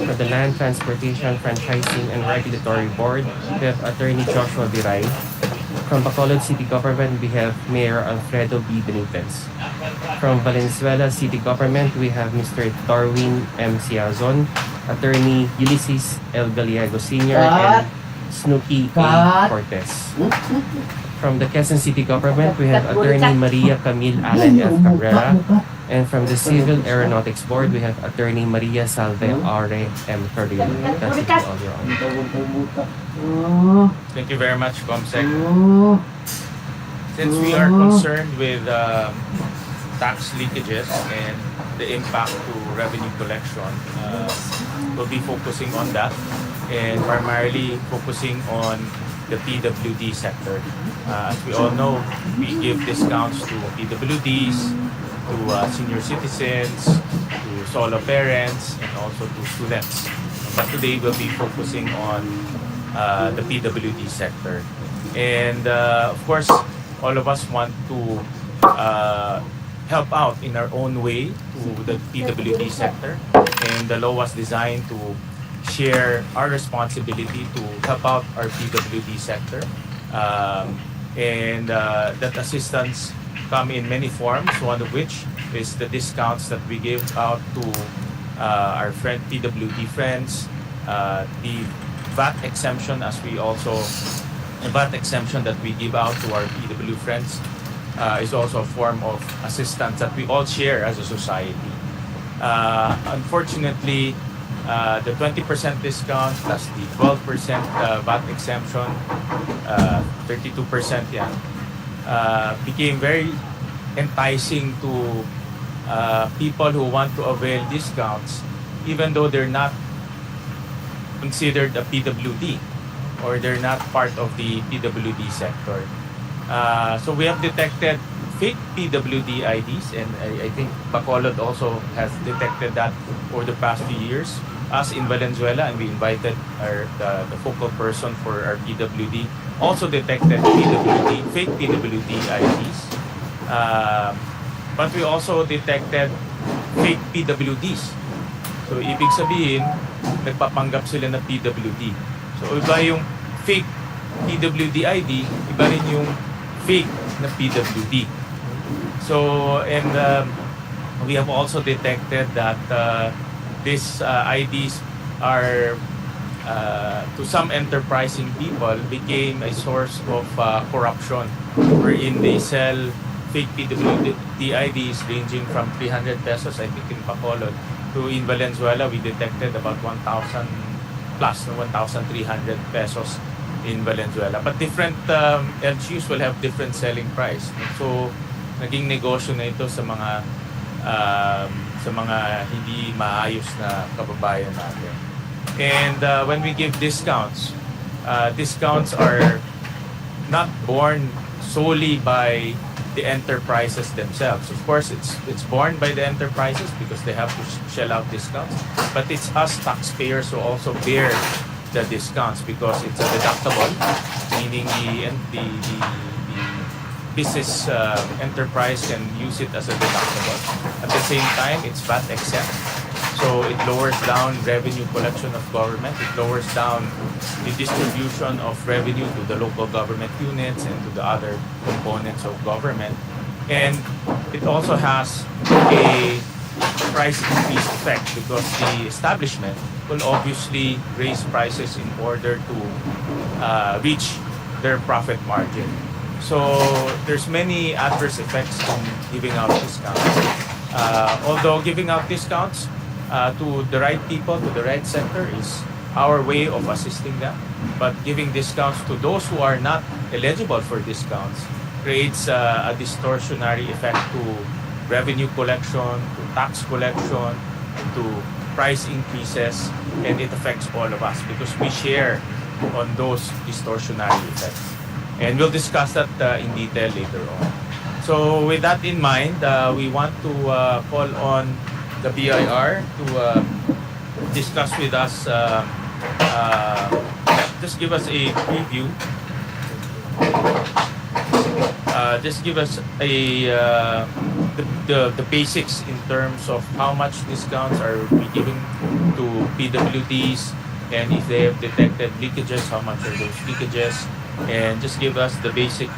From the Land Transportation, Franchising, and Regulatory Board, we have Attorney Joshua Viray. From Bacolod City Government, we have Mayor Alfredo B. Benitez. From Valenzuela City Government, we have Mr. Darwin M. Siazon, Attorney Ulysses L. Gallego Sr., and Snooki A. Cortez. From the Quezon City Government, we have Attorney Maria Camille Allen F. Cabrera. And from the Civil Aeronautics Board, we have Attorney Maria Salve Aure M. Carrillo. That should be all, Your Honor. Thank you very much, Comsec. Since we are concerned with tax leakages and the impact to revenue collection, we'll be focusing on that and primarily focusing on the PWD sector. As we all know, we give discounts to PWDs, to senior citizens, to solo parents, and also to students. But today we'll be focusing on the PWD sector. And of course, all of us want to help out in our own way to the PWD sector. And the law was designed to share our responsibility to help out our PWD sector. That assistance come in many forms, one of which is the discounts that we give out to our PWD friends, the VAT exemption VAT exemption that we give out to our PWD friends is also a form of assistance that we all share as a society. Unfortunately, the 20% discount plus the 12% VAT exemption, 32%, became very enticing to people who want to avail discounts, even though they're not considered a PWD or they're not part of the PWD sector. So we have detected fake PWD IDs, and I think Bacolod also has detected that over the past few years. Us in Valenzuela, and we invited the focal person for our PWD, also detected fake PWD IDs. But we also detected fake PWDs. So ibig sabihin, nagpapanggap sila na PWD. So iba yung fake PWD ID, iba rin yung fake na PWD. So, and we have also detected that these IDs are, to some enterprising people, became a source of corruption, wherein they sell fake PWD IDs ranging from 300 pesos, I think in Bacolod, to in Valenzuela, we detected about 1,000 plus, 1,300 pesos in Valenzuela. But different LGUs will have different selling price. So, naging negosyo na ito sa mga hindi maayos na kababayan natin. And when we give discounts, discounts are not borne solely by the enterprises themselves. Of course, it's borne by the enterprises because they have to shell out discounts. But it's us taxpayers who also bear the discounts because it's a deductible, meaning the business enterprise can use it as a deductible. At the same time, it's VAT exempt. So it lowers down revenue collection of government. It lowers down the distribution of revenue to the local government units and to the other components of government. And it also has a price increase effect because the establishment will obviously raise prices in order to reach their profit margin. So there's many adverse effects in giving out discounts. Although giving out discounts to the right people, to the right sector is our way of assisting them. But giving discounts to those who are not eligible for discounts creates a distortionary effect to revenue collection, to tax collection, to price increases, and it affects all of us because we share on those distortionary effects. And we'll discuss that in detail later on. So with that in mind, we want to call on the BIR to discuss with us, just give us a preview Just give us the basics in terms of how much discounts are we giving to PWDs, and if they have detected leakages, how much are those leakages, and just give us the basic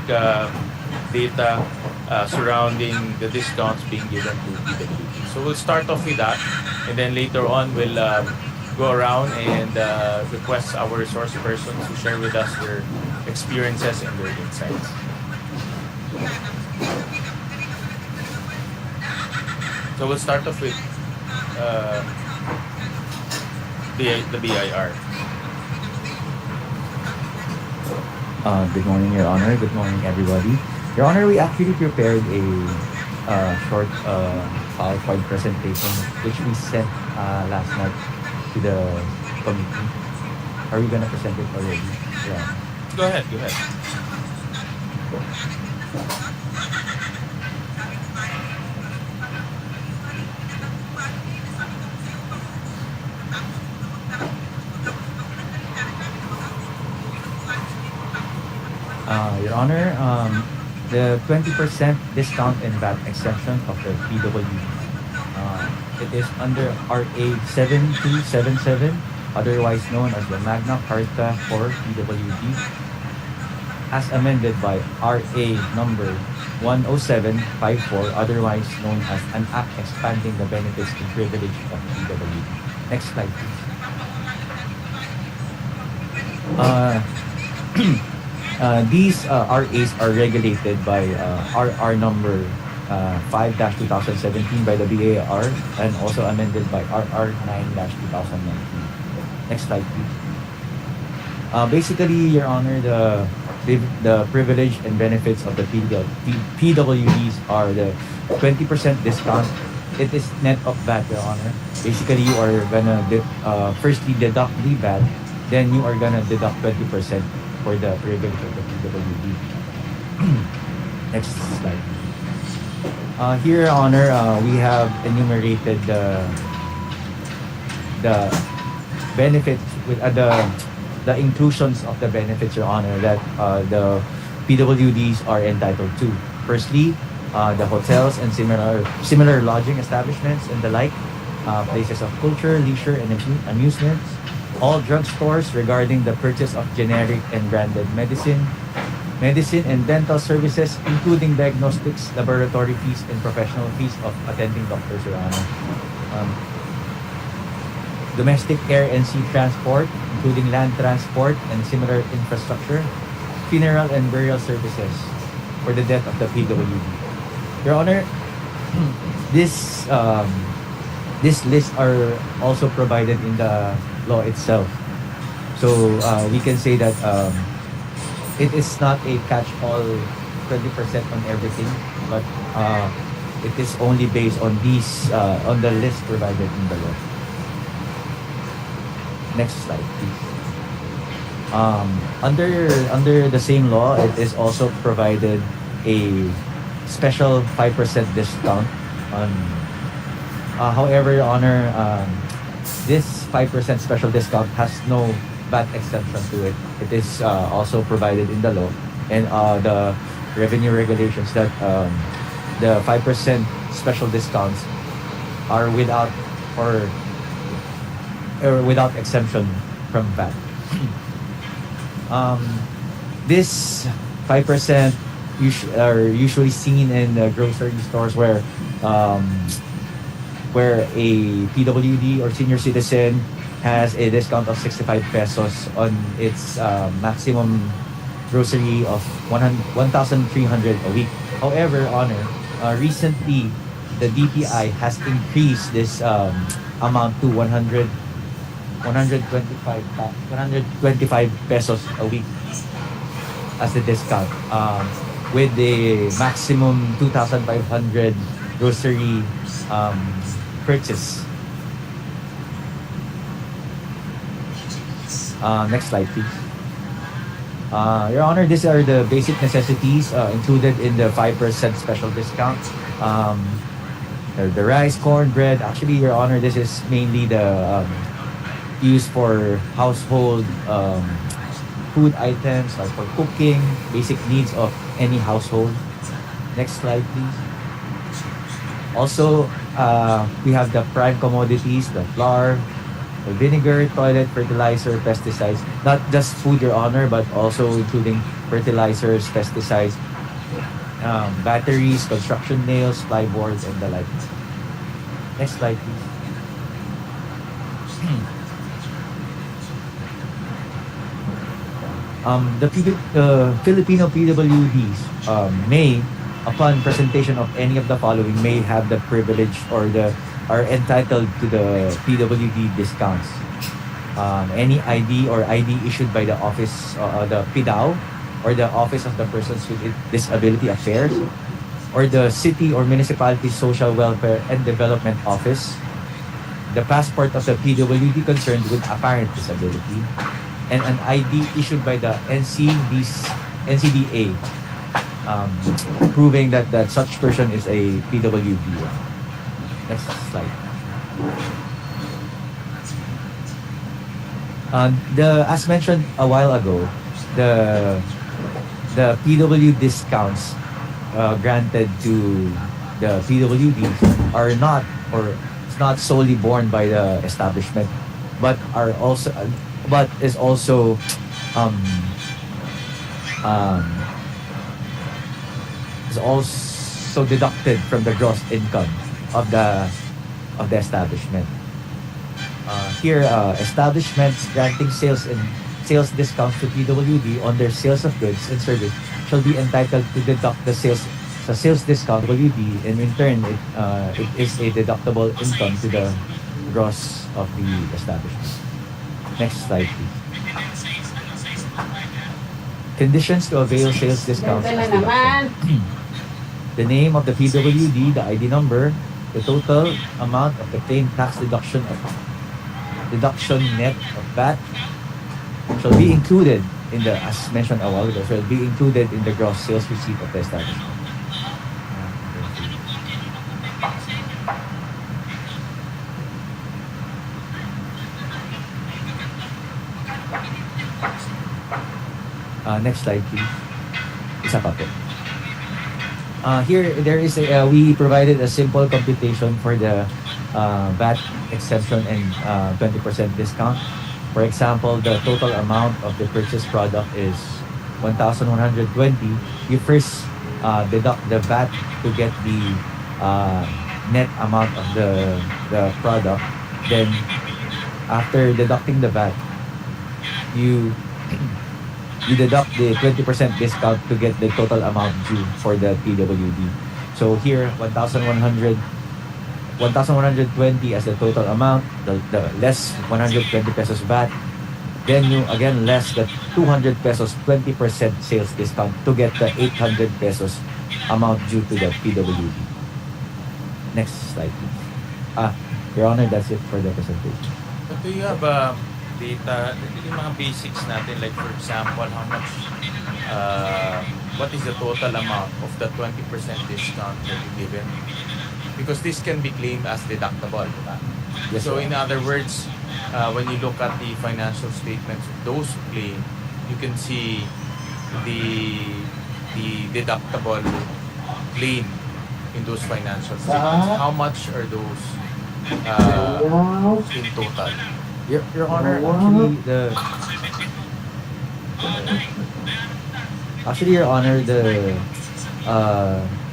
data surrounding the discounts being given to PWDs. So we'll start off with that, and then later on we'll go around and request our resource persons to share with us their experiences and their insights. So we'll start off with uh, the BIR. Good morning, Your Honor. Good morning, everybody. Your Honor, we actually prepared a short PowerPoint presentation which we sent last night to the committee. Are we gonna present it already? Yeah. Go ahead, go ahead. Your Honor, the 20% discount and VAT exemption of the PWD. It is under RA 7277, otherwise known as the Magna Carta for PWD, as amended by RA number 10754, otherwise known as an act expanding the benefits and privilege of PWD. Next slide, please. These RAs are regulated by RR number 5-2017 by the BAR and also amended by RR 9-2019. Next slide, please. Basically, Your Honor, the privilege and benefits of the PWDs are the 20% discount. It is net of VAT, Your Honor. Basically, you are gonna firstly deduct the VAT, then you are gonna deduct 20% for the privilege of the PWD. Next slide. Here, Your Honor, we have enumerated the benefits with the inclusions of the benefits, Your Honor, that the PWDs are entitled to. Firstly, the hotels and similar lodging establishments and the like, places of culture, leisure, and amusements, all drugstores regarding the purchase of generic and branded medicine and dental services, including diagnostics, laboratory fees, and professional fees of attending doctors, Your Honor. Domestic air and sea transport, including land transport and similar infrastructure, funeral and burial services for the death of the PWD. Your Honor, this list are also provided in the law itself. So we can say that it is not a catch-all 20% on everything, but it is only based on these on the list provided in the law. Next slide, please. Under the same law, it is also provided a special 5% discount on. However, Your Honor, this 5% special discount has no VAT exemption to it. It is also provided in the law and the revenue regulations that the 5% special discounts are without without exemption from VAT. This 5% are usually seen in grocery stores where a PWD or senior citizen has a discount of 65 pesos on its maximum grocery of 1,300 a week. However, Honor, recently the DTI has increased this amount to 125 pesos a week as the discount, with the maximum 2,500 grocery purchase. Next slide, please. Your Honor, these are the basic necessities included in the 5% special discount. The rice, corn, bread. Actually, Your Honor, this is mainly the used for household food items, like for cooking, basic needs of any household. Next slide, please. Also, we have the prime commodities, the flour, the vinegar, toilet, fertilizer, pesticides. Not just food, Your Honor, but also including fertilizers, pesticides, batteries, construction nails, plyboards, and the like. Next slide, please. The Filipino PWDs may, upon presentation of any of the following, may have the privilege or are entitled to the PWD discounts. Any ID or ID issued by the office, the PIDAO, or the Office of the Persons with Disability Affairs, or the City or Municipality Social Welfare and Development Office, the passport of the PWD concerned with apparent disability, and an ID issued by the NCDA, proving that such person is a PWD. Next slide. As mentioned a while ago, the PW discounts granted to the PWDs are not, or it's not solely borne by the establishment, but is also deducted from the gross income of the establishment. Here, establishments granting sales discounts to PWD on their sales of goods and service shall be entitled to deduct the sales discount PWD, and in turn, it is a deductible income to the gross of the establishment. Next slide, please. Conditions to avail sales discounts as deduction. The name of the PWD, the ID number, the total amount of the claimed tax deduction net of VAT shall be included in the, as mentioned a while ago, shall be included in the gross sales receipt of the establishment. Next slide, please. Isa pa po. Here, there is we provided a simple computation for the VAT exemption and 20% discount. For example, the total amount of the purchased product is 1,120. You first deduct the VAT to get the net amount of the product. Then, after deducting the VAT, you deduct the 20% discount to get the total amount due for the PWD. So here, 1,120 as the total amount, the less 120 pesos VAT. Then you again less the 200 pesos 20% sales discount to get the 800 pesos amount due to the PWD. Next slide, please. Your Honor, that's it for the presentation. But do you have data, yung mga basics natin, like for example, how much, what is the total amount of the 20% discount that you given? Because this can be claimed as deductible, diba? Yes, So sir. in other words, when you look at the financial statements of those claim, you can see the deductible claim in those financial statements. How much are those in total? Your Honor, Your Honor,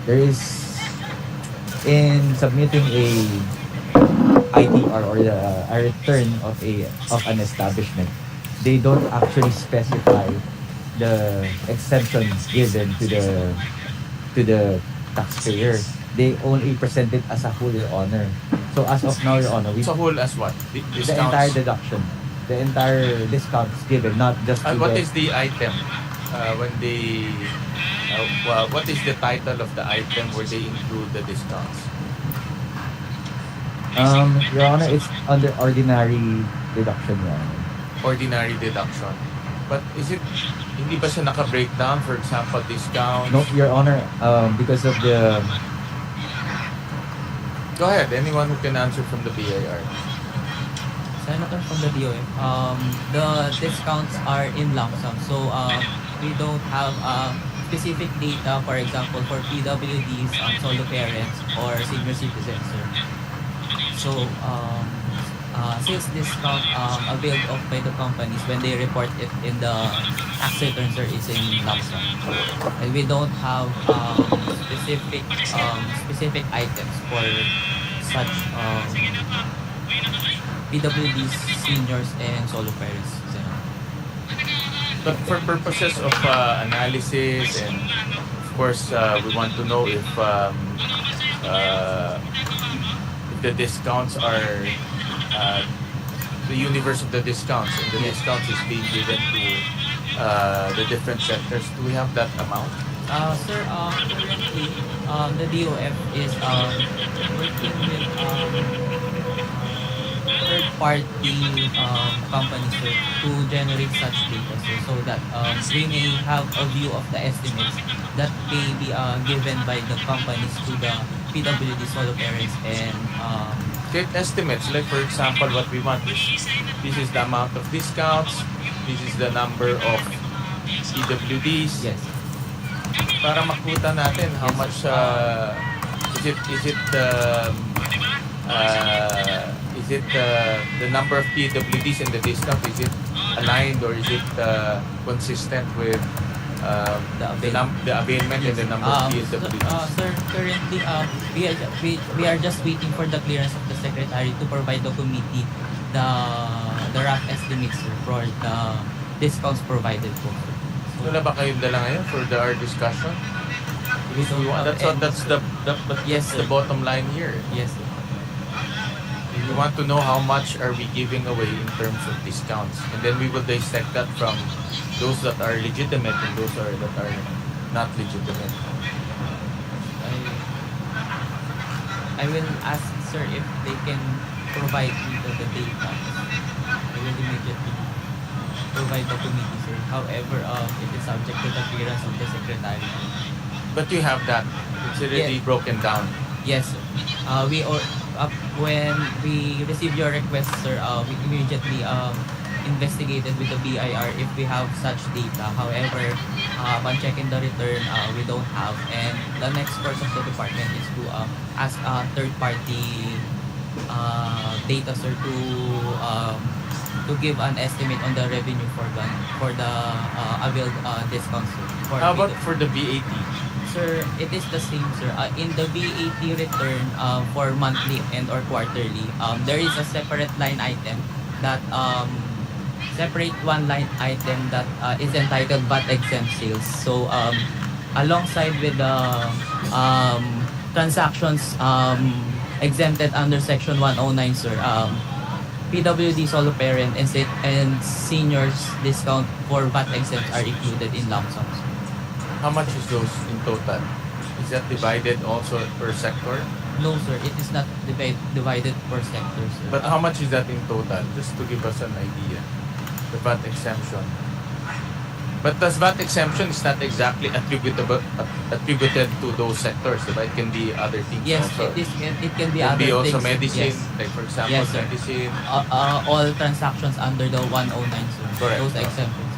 there is, in submitting a ITR or a return of an establishment, they don't actually specify the exemptions given to the taxpayer. They only present it as a whole, Your Honor. So as of now, Your Honor, So whole as what? the Discounts? entire deduction, the entire discounts given, not just to What the, is the item when they? What is the title of the item where they include the discounts? Your Honor, it's under ordinary deduction, Your Honor. Ordinary deduction. But is it hindi ba siya naka-breakdown? For example, discounts? No, Your Honor, because of the Go ahead. Anyone who can answer from the BIR. Senator from the DOF, the discounts are in lump sum. So we don't have specific data, for example, for PWDs, solo parents, or senior citizens, sir. So, sales discount availed of by the companies when they report it in the tax returns, sir, is in lump sum. And we don't have specific items for such PWDs, seniors, and solo parents, sir. But for purposes of analysis and of course we want to know if the discounts are the universe of the discounts and the discounts is being given to the different sectors. Do we have that amount? Sir, currently, the DOF is working with third-party companies, sir, to generate such data, sir, so that we may have a view of the estimates that may be given by the companies to the PWD solo parents and Get estimates, like for example, what we want is this is the amount of discounts, this is the number of PWDs. yes, Para makita natin how Yes, much is it the number of PWDs and the discount, is it aligned or is it consistent with the availment and the number of PWDs? Sir, currently, we are just waiting for the clearance of the secretary to provide the committee the rough estimates, sir, for the discounts provided po, sir. Wala ba kayong dala ngayon for our discussion? We don't have That's Yes, the sir. bottom line here. Yes, sir. We want to know how much are we giving away in terms of discounts, and then we will dissect that from those that are legitimate and those that are not legitimate. I will ask, sir, if they can provide me the data. I will immediately provide the committee, sir. However, it is subject to the clearance of the secretary. But you have that. It's already broken down. Yes, sir. When we received your request, sir, we immediately investigated with the BIR if we have such data. However, upon checking the return, we don't have. And the next course of the department is to ask third-party data, sir, to give an estimate on the revenue for the availed discounts, sir. How about for the VAT? Sir, it is the same, sir. In the VAT return for monthly and or quarterly, there is a separate line item that separate one line item that is entitled VAT exempt sales. So alongside with the transactions exempted under Section 109, sir, PWD solo parent and seniors discount for VAT exempt are included in lump sums. How much is those in total? Is that divided also per sector? No, sir, it is not divided per sector, sir. But how much is that in total? Just to give us an idea. The VAT exemption. But the VAT exemption is not exactly attributed to those sectors, right? It can be other things Yes, also. it can be Can other be also things. medicine, Yes. like for example, Yes, sir. medicine. All transactions under the 109, sir. Correct. Those exempted.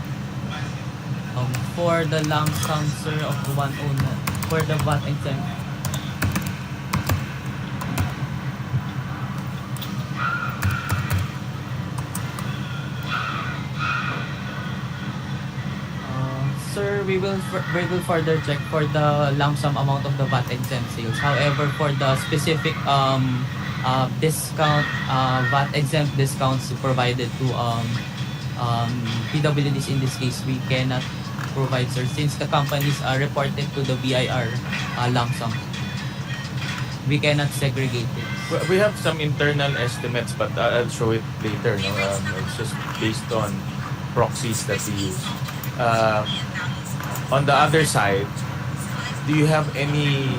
For the lump sum, sir, of the 109, for the VAT exempt, sir, we will further check for the lump sum amount of the VAT exempt sales. However, for the specific discount, VAT exempt discounts provided to PWDs in this case, we cannot provide, sir, since the companies are reported to the BIR lump sum. We cannot segregate it. We have some internal estimates, but I'll show it later. No? It's just based on proxies that we use. On the other side, do you have any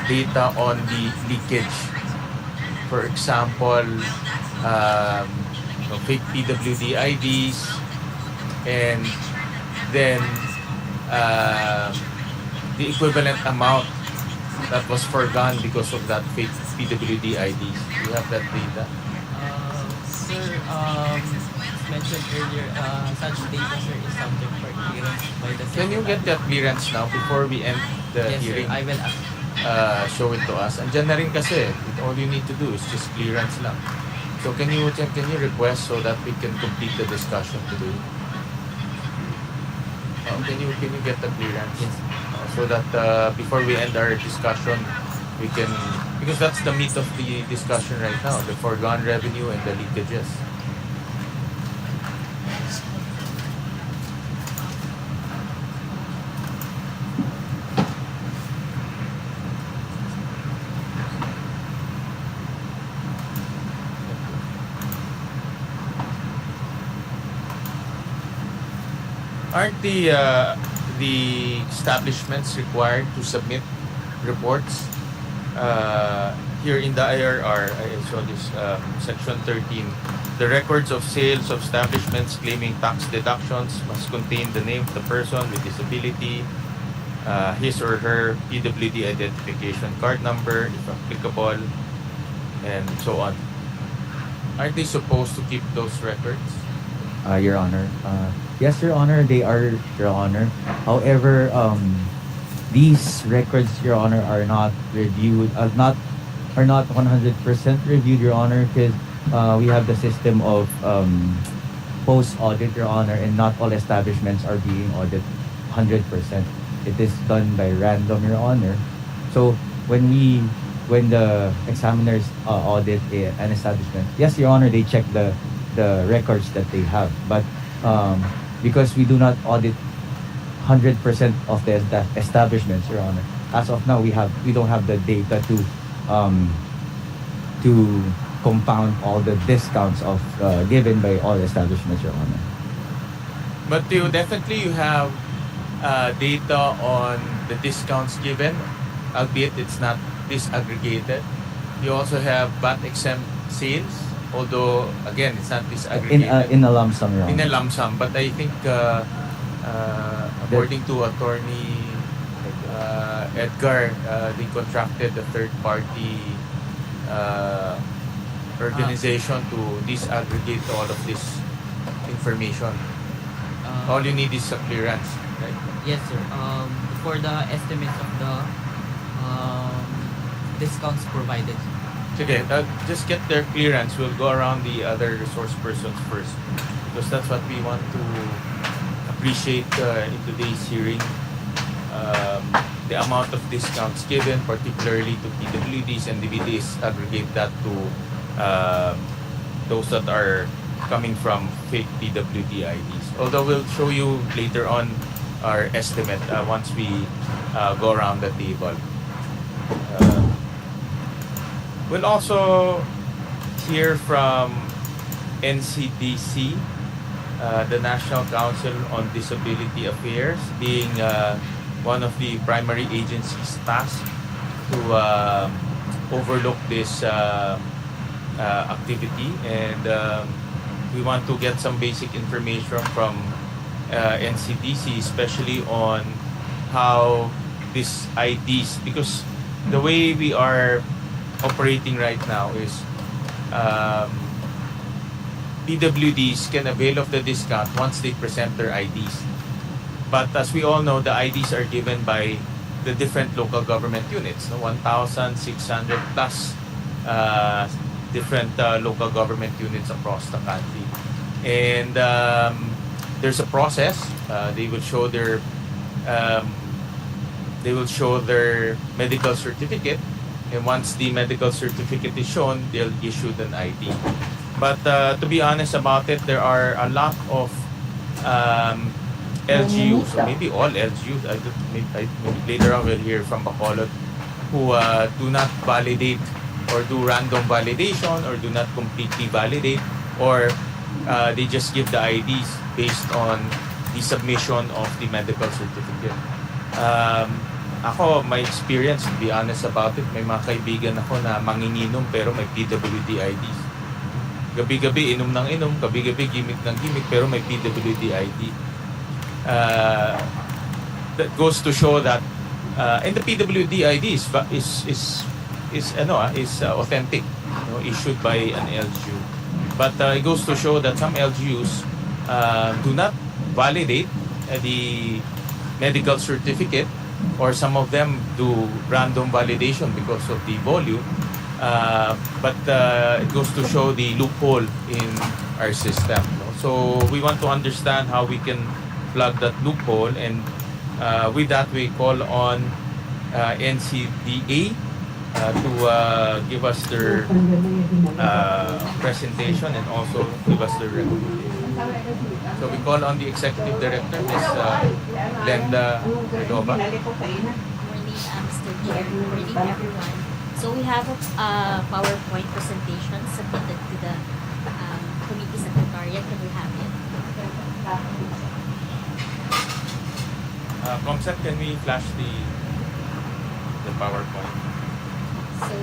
data on the leakage? For example, fake PWD IDs, and then the equivalent amount that was forgone because of that fake PWD IDs. Do you have that data? Sir, mentioned earlier, such data, sir, is subject for clearance by the Can you get that clearance now before we end the Yes, sir. hearing? I will ask. Show it to us. Andyan na rin kasi. All you need to do is just clearance lang. So can you request so that we can complete the discussion today? Can you get the clearance? Yes. So that before we end our discussion, we can, because that's the meat of the discussion right now, the foregone revenue and the leakages. Aren't the establishments required to submit reports here in the IRR? I saw this section 13. The records of sales of establishments claiming tax deductions must contain the name of the person with disability, his or her PWD identification card number, if applicable, and so on. Aren't they supposed to keep those records? Your Honor. Yes, Your Honor, they are, Your Honor. However, these records, Your Honor, are not reviewed, are not 100% reviewed, Your Honor, because we have the system of post-audit, Your Honor, and not all establishments are being audited 100%. It is done by random, Your Honor. So when the examiners audit an establishment, yes, Your Honor, they check the records that they have, but because we do not audit 100% of the establishments, Your Honor, as of now we don't have the data to compound all the discounts of given by all establishments, Your Honor. But you have data on the discounts given, albeit it's not disaggregated. You also have VAT exempt sales, although again it's not disaggregated. In a lump sum, Your Honor. In a lump sum, but I think according to attorney Edgar, they contracted a third party organization to disaggregate all of this information. All you need is a clearance, right? Yes, sir. For the estimates of the discounts provided. Okay, just get their clearance. We'll go around the other resource persons first, because that's what we want to appreciate in today's hearing. The amount of discounts given, particularly to PWDs and DVDs, aggregate that to those that are coming from fake PWD IDs. Although we'll show you later on our estimate once we go around the table. We'll also hear from NCDC, the National Council on Disability Affairs, being one of the primary agencies tasked to overlook this activity, and we want to get some basic information from NCDC, especially on how these IDs, because the way we are operating right now is PWDs can avail of the discount once they present their IDs. But as we all know, the IDs are given by the different local government units, 1,600 plus different local government units across the country. And there's a process. They will show their medical certificate, and once the medical certificate is shown, they'll issue an ID. But to be honest about it, there are a lot of LGUs, or maybe all LGUs, maybe later on we'll hear from Bacolod, who do not validate or do random validation or do not completely validate, or they just give the IDs based on the submission of the medical certificate. Ako, my experience, to be honest about it, may mga kaibigan ako na manginginom pero may PWD IDs. Gabi-gabi, inom ng inom, gabi-gabi, gimmick ng gimmick, pero may PWD ID. That goes to show that and the PWD ID is authentic, issued by an LGU. But it goes to show that some LGUs do not validate the medical certificate, or some of them do random validation because of the volume. But it goes to show the loophole in our system. No? So we want to understand how we can plug that loophole, and with that we call on NCDA to give us their presentation and also give us their recommendation. So we call on the Executive Director, Ms. Glenda Redova. Morning, Mr. Chair. Good morning, everyone. So we have a PowerPoint presentation submitted to the committee secretariat. Can we have it? Comsec, can we flash the PowerPoint? So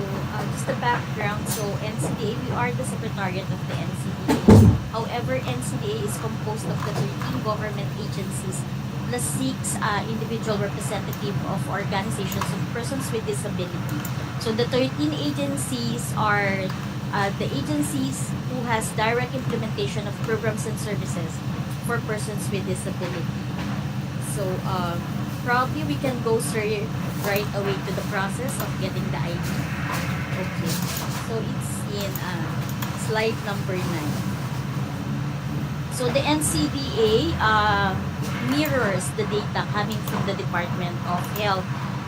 just the background. So NCDA, we are the secretariat of the NCDA. However, NCDA is composed of the 13 government agencies plus 6 individual representative of organizations of persons with disability. So the 13 agencies are the agencies who has direct implementation of programs and services for persons with disability. So probably we can go straight right away to the process of getting the ID. Okay, so it's in slide number 9. So the NCDA mirrors the data coming from the Department of Health.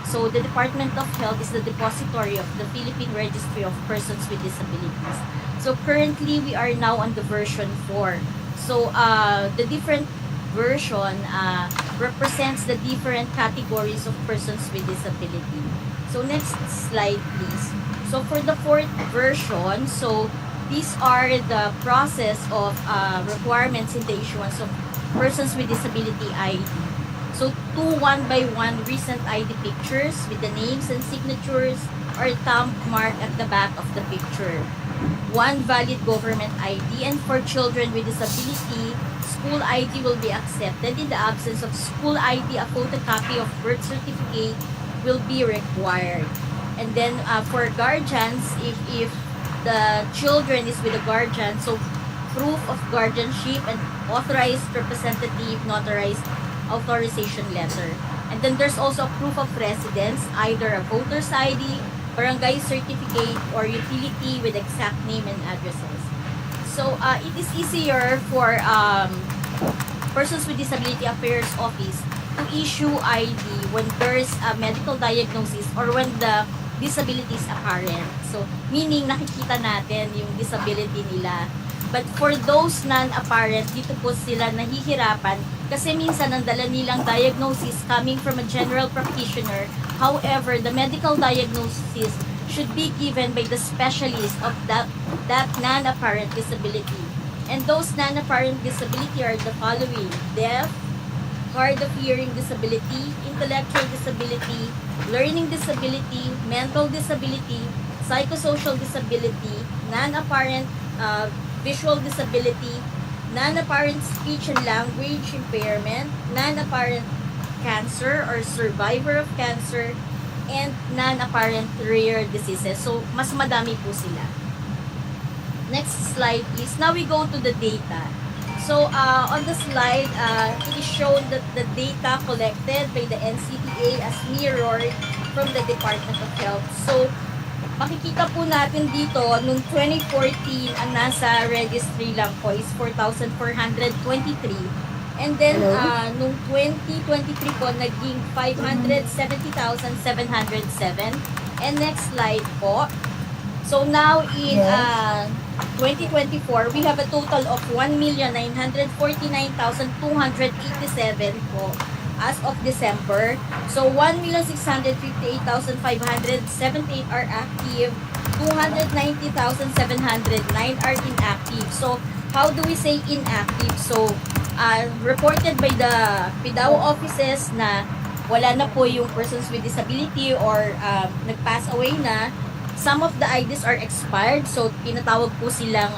So the Department of Health is the depository of the Philippine Registry of Persons with Disabilities. So currently we are now on the version 4. So the different version represents the different categories of persons with disability. So next slide please. So for the 4th version, so these are the process of requirements in the issuance of persons with disability ID. So 2 1-by-1 recent ID pictures with the names and signatures or thumb mark at the back of the picture. 1 valid government ID, and for children with disability, school ID will be accepted. In the absence of school ID, a photocopy of birth certificate will be required. And then for guardians, if the children is with a guardian, so proof of guardianship and authorized representative notarized authorization letter. And then there's also a proof of residence, either a voter's ID, barangay certificate, or utility with exact name and addresses. So it is easier for Persons with Disability Affairs Office to issue ID when there's a medical diagnosis or when the disability is apparent. So, meaning nakikita natin yung disability nila. But for those non-apparent, dito po sila nahihirapan kasi minsan ang dala nilang diagnosis coming from a general practitioner. However, the medical diagnosis should be given by the specialist of that non-apparent disability. And those non-apparent disability are the following: deaf, hard of hearing disability, intellectual disability, learning disability, mental disability, psychosocial disability, non-apparent visual disability, non-apparent speech and language impairment, non-apparent cancer or survivor of cancer, and non-apparent rare diseases. So, mas madami po sila. Next slide, please. Now we go to the data. So, on the slide, it is shown that the data collected by the NCDA as mirrored from the Department of Health. So, makikita po natin dito, nung 2014, ang nasa registry lang po is 4,423. And then, nung 2023 po, naging 570,707. And next slide po. So, now in 2024, we have a total of 1,949,287 po as of December. So 1,658,578 are active, 290,709 are inactive. So how do we say inactive? So reported by the PIDAO offices na wala na po yung persons with disability or nag-pass away na. Some of the IDs are expired, so tinatawag po silang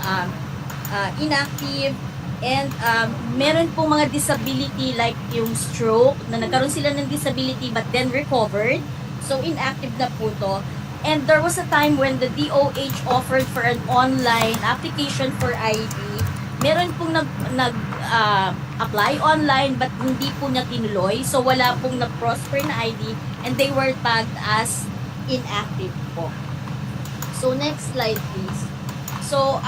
inactive. And meron po mga disability like yung stroke na nagkaroon sila ng disability but then recovered. So inactive na po to. And there was a time when the DOH offered for an online application for ID. Meron pong apply online but hindi po na tinuloy. So wala pong nag-prosper na ID and they were tagged as inactive po. So next slide please. So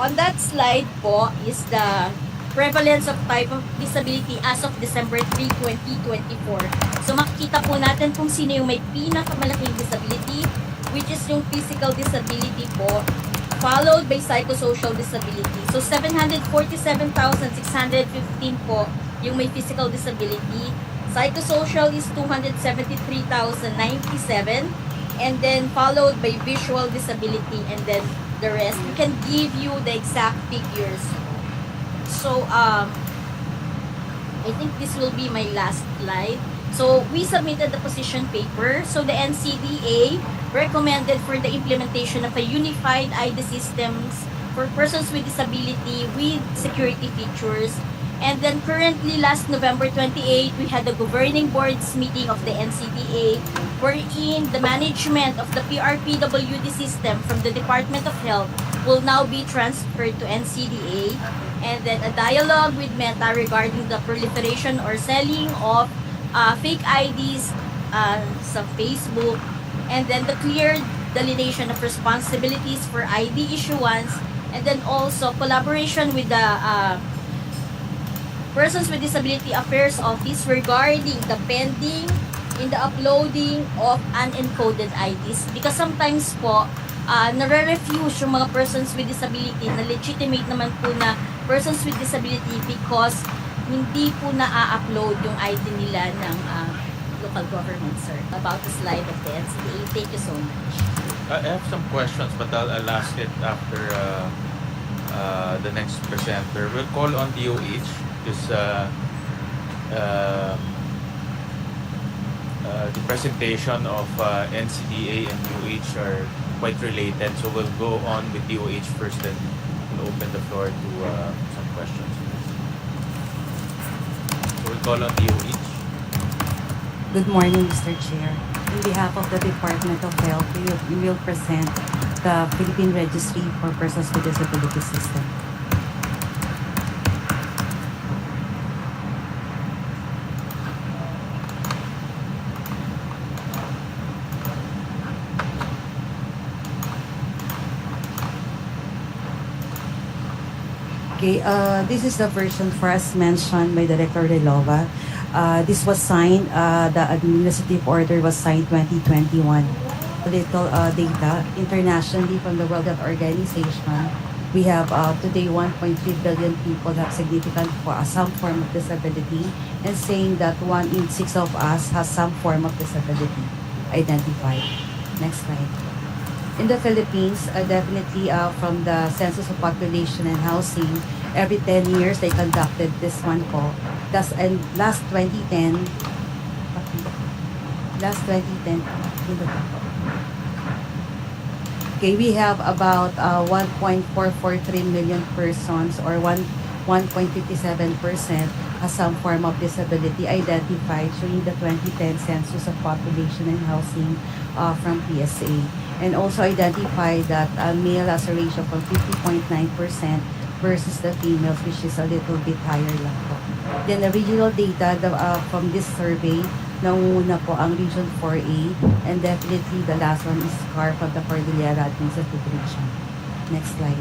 on that slide po is the prevalence of type of disability as of December 3, 2024. So makikita po natin kung sino yung may pinakamalaking disability, which is yung physical disability po, followed by psychosocial disability. So 747,615 po yung may physical disability. Psychosocial is 273,097, and then followed by visual disability, and then the rest. We can give you the exact figures. So I think this will be my last slide. So we submitted the position paper. So the NCDA recommended for the implementation of a unified ID systems for persons with disability with security features. And then currently last November 28, we had the governing boards meeting of the NCDA, wherein the management of the PRPWD system from the Department of Health will now be transferred to NCDA. And then a dialogue with Meta regarding the proliferation or selling of fake IDs sa Facebook, and then the clear delineation of responsibilities for ID issuance, and then also collaboration with the Persons with Disability Affairs Office regarding the pending in the uploading of unencoded IDs, because sometimes po nare-refuse yung mga persons with disability na legitimate naman po na persons with disability because hindi po na-upload yung ID nila ng local government, sir. About the slide of the NCDA. Thank you so much. I have some questions, but I'll ask it after the next presenter. We'll call on DOH because the presentation of NCDA and DOH are quite related. So we'll go on with DOH first, then we'll open the floor to some questions. So we'll call on DOH. Good morning, Mr. Chair. On behalf of the Department of Health, we will present the Philippine Registry for Persons with Disability System. Okay, this is the version first mentioned by Director Relova. This was signed, the administrative order was signed 2021. Little data internationally from the World Health Organization, we have today 1.3 billion people have significant some form of disability, and saying that 1 in 6 of us has some form of disability identified. Next slide. In the Philippines, definitely from the Census of Population and Housing, every 10 years they conducted this one po. And last 2010, okay, we have about 1.443 million persons, or 1.57% has some form of disability identified during the 2010 Census of Population and Housing from PSA. And also identify that male has a ratio from 50.9% versus the females, which is a little bit higher lang po. Then the regional data from this survey, nangunguna po ang Region 4A, and definitely the last one is CAR from the Cordillera Administrative Region. Next slide.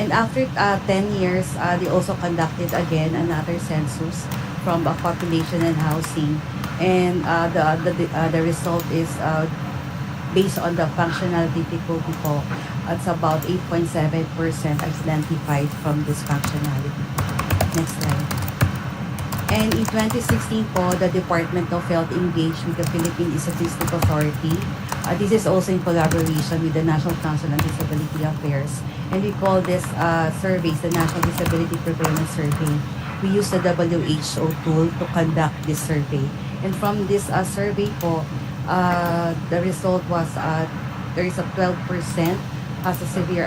And after 10 years, they also conducted again another census from population and housing, and the result is based on the functional difficulty po, it's about 8.7% identified from this functionality. Next slide. And in 2016 po, the Department of Health engaged with the Philippine Statistic Authority. This is also in collaboration with the National Council on Disability Affairs. And we call this surveys the National Disability Prevalence Survey. We use the WHO tool to conduct this survey. And from this survey po, the result was there is a 12% has a severe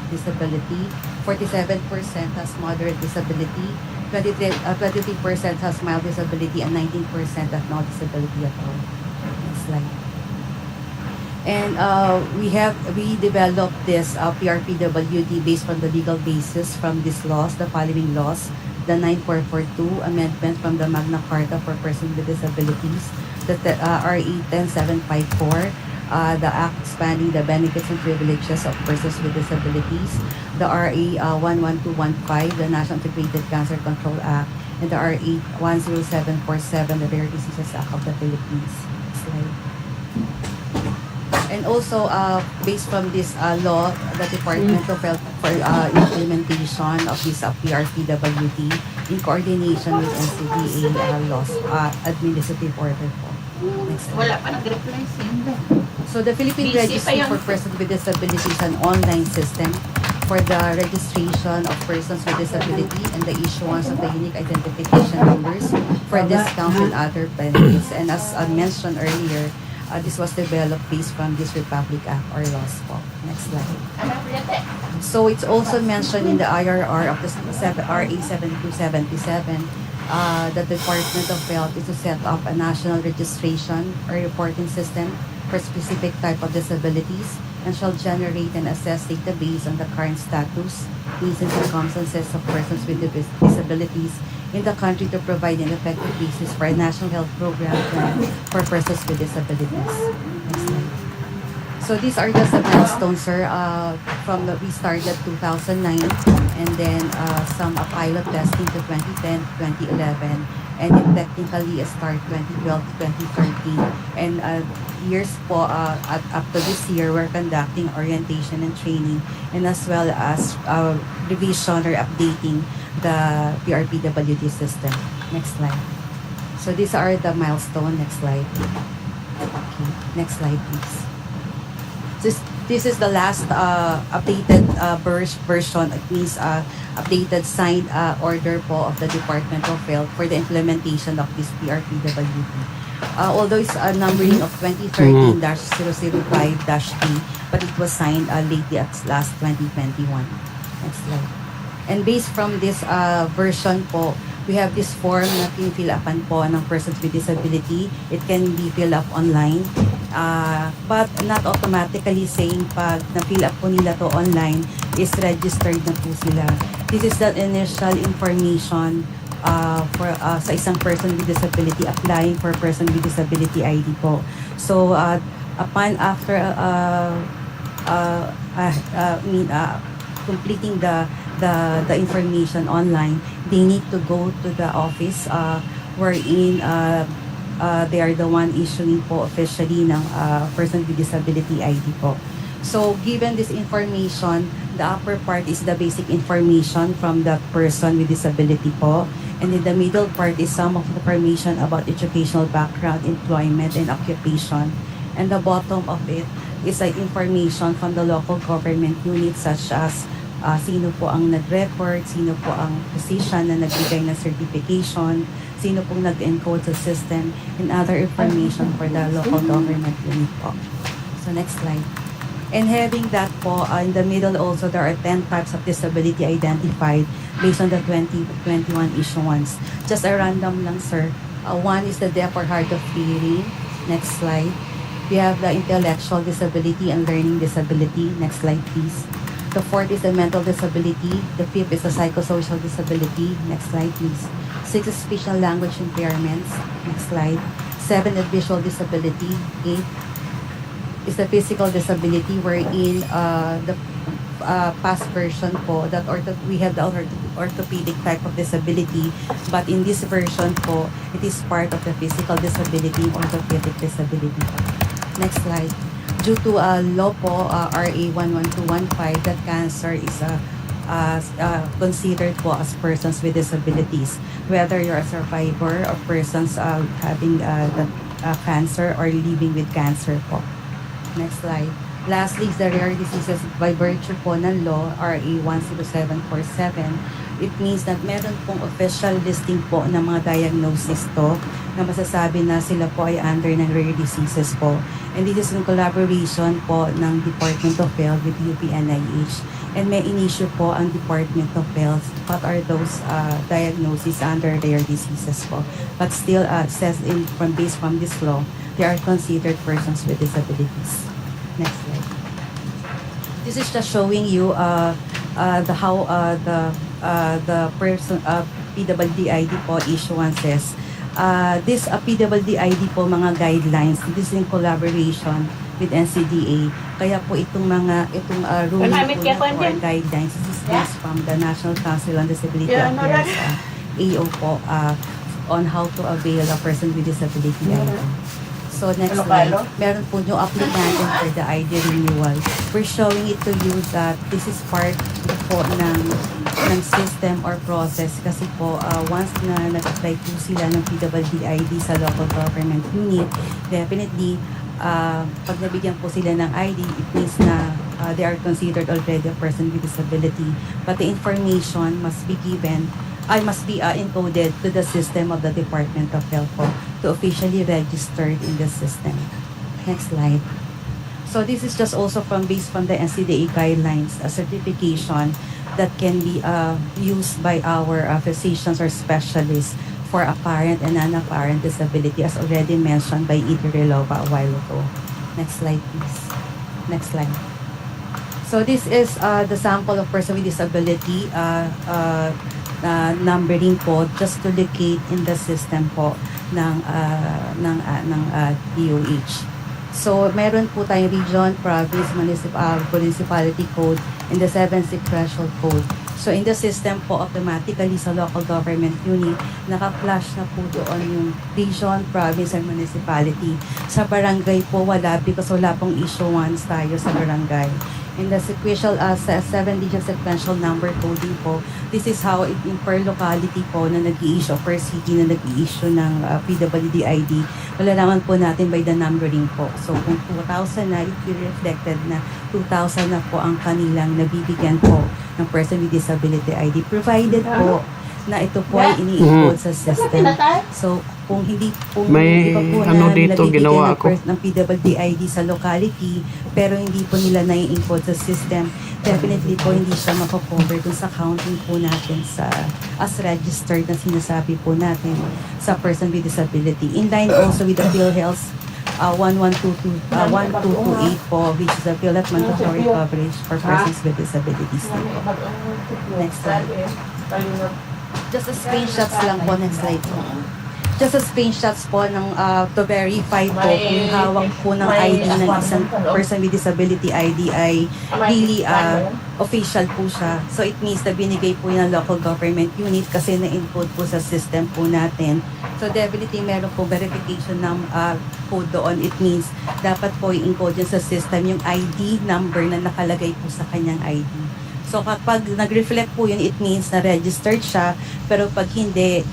disability, 47% has moderate disability, 23% has mild disability, and 19% has no disability at all. Next slide. And we developed this PRPWD based on the legal basis from these laws, the following laws: the 9442 amendment from the Magna Carta for Persons with Disabilities, the RA 10754, the Act expanding the benefits and privileges of persons with disabilities, the RA 11215, the National Integrated Cancer Control Act, and the RA 10747, the Rare Diseases Act of the Philippines. Slide. And also, based from this law, the Department of Health for implementation of this PRPWD in coordination with NCDA laws, administrative order po. Next slide. Wala pa nag-reply si Inda. So the Philippine Busy pa Registry yan. for Persons with Disabilities is an online system for the registration of persons with disability and the issuance of the unique identification numbers for discounts and other benefits. And as mentioned earlier, this was developed based from this Republic Act or laws po. Next slide. Anak yate. So it's also mentioned in the IRR of the RA 7277 that the Department of Health is to set up a national registration or reporting system for specific type of disabilities and shall generate and assess database on the current status, needs and circumstances of persons with disabilities in the country to provide an effective basis for a national health program plan for persons with disabilities. Next slide. So these are just the milestones, sir. We started 2009, and then some pilot testing to 2010, 2011, and it technically start 2012 to 2013. And years po, up to this year, we're conducting orientation and training, and as well as revision or updating the PRPWD system. Next slide. So these are the milestone. Next slide. Okay. Next slide, please. This is the last updated version. It means updated signed order po of the Department of Health for the implementation of this PRPWD. Although it's a numbering of 2013-005-T, but it was signed lately at last 2021. Next slide. And based from this version po, we have this form na pin-fill upan po ng persons with disability. It can be filled up online. But not automatically saying pag na-fill up po nila to online is registered na po sila. This is the initial information for sa isang person with disability applying for person with disability ID po. So upon after completing the information online, they need to go to the office wherein they are the one issuing po officially ng person with disability ID po. So given this information, the upper part is the basic information from the person with disability po. And in the middle part is some of the information about educational background, employment, and occupation. And the bottom of it is like information from the local government units such as sino po ang nag-record, sino po ang position na nagbigay ng certification, sino pong nag-encode sa system, and other information for the local government unit po. So next slide. And having that po, in the middle also, there are 10 types of disability identified based on the 2021 issuance. Just a random lang, sir. One is the deaf or hard of hearing. Next slide. We have the intellectual disability and learning disability. Next slide, please. The fourth is the mental disability. The fifth is the psychosocial disability. Next slide, please. Six is speech and language impairments. Next slide. Seven is visual disability. Eight is the physical disability wherein the past version po that we have the orthopedic type of disability, but in this version po, it is part of the physical disability, orthopedic disability. Next slide. Due to law po, RA 11215, that cancer is considered po as persons with disabilities, whether you're a survivor or persons having the cancer or living with cancer po. Next slide. Lastly is the rare diseases by virtue po ng law, RA 10747. It means that meron pong official listing po ng mga diagnosis to na masasabi na sila po ay under ng rare diseases po. And this is in collaboration po ng Department of Health with UPNIH. And may in-issue po ang Department of Health what are those diagnoses under rare diseases po. But still, says based from this law, they are considered persons with disabilities. Next slide. This is just showing you the person PWD-ID po issuances. This PWD-ID po mga guidelines. This is in collaboration with NCDA. Kaya po itong ruling po na or guidelines, this is based from the National Council on Disability Affairs, AO po, on how to avail a person with disability ID. So next slide, meron po yung applicant for the ID renewal. We're showing it to you that this is part po ng system or process kasi po once na nag-apply po sila ng PWD ID sa local government unit, definitely pag nabigyan po sila ng ID, it means na they are considered already a person with disability. But the information must be encoded to the system of the Department of Health po, to officially registered in the system. Next slide. So this is just also based from the NCDA guidelines, a certification that can be used by our physicians or specialists for apparent and non-apparent disability, as already mentioned by Edie Relova a while ago. Next slide, please. Next slide. So this is the sample of person with disability numbering po just to locate in the system po ng DOH. So meron po tayong region, province, municipality code, and the 7-6 threshold code. So in the system po, automatically sa local government unit, naka-flash na po doon yung region, province, and municipality. Sa barangay po wala because wala pong issuance tayo sa barangay. In the sequential 7-digit sequential number coding po, this is how it in per locality po na nag-i-issue, per city na nag-i-issue ng PWD ID. Malalaman po natin by the numbering po. So kung 2,000 na, it will reflected na 2,000 na po ang kanilang nabibigyan po ng person with disability ID. Provided po na ito po ay ini-encode sa system. So kung hindi po May iba po ano na dito, nabibigyan ginawa ng, ako. ng PWD ID sa locality pero hindi po nila na-encode sa system, definitely po hindi siya makakover dun sa counting po natin sa as registered na sinasabi po natin sa person with disability. In line also with the PhilHealth 1228 po, which is the PhilHealth mandatory coverage for persons with disabilities. Next slide. Just a screenshots lang po. Next slide po. Just a screenshots po ng to verify po kung hawak po ng ID ng isang person with disability ID ay really official po siya. So it means na binigay po yung local government unit kasi na-input po sa system po natin. So definitely meron po verification ng code doon. It means dapat po i-encode yun sa system yung ID number na nakalagay po sa kanyang ID. So kapag nag-reflect po yun, it means na registered siya. Pero pag hindi,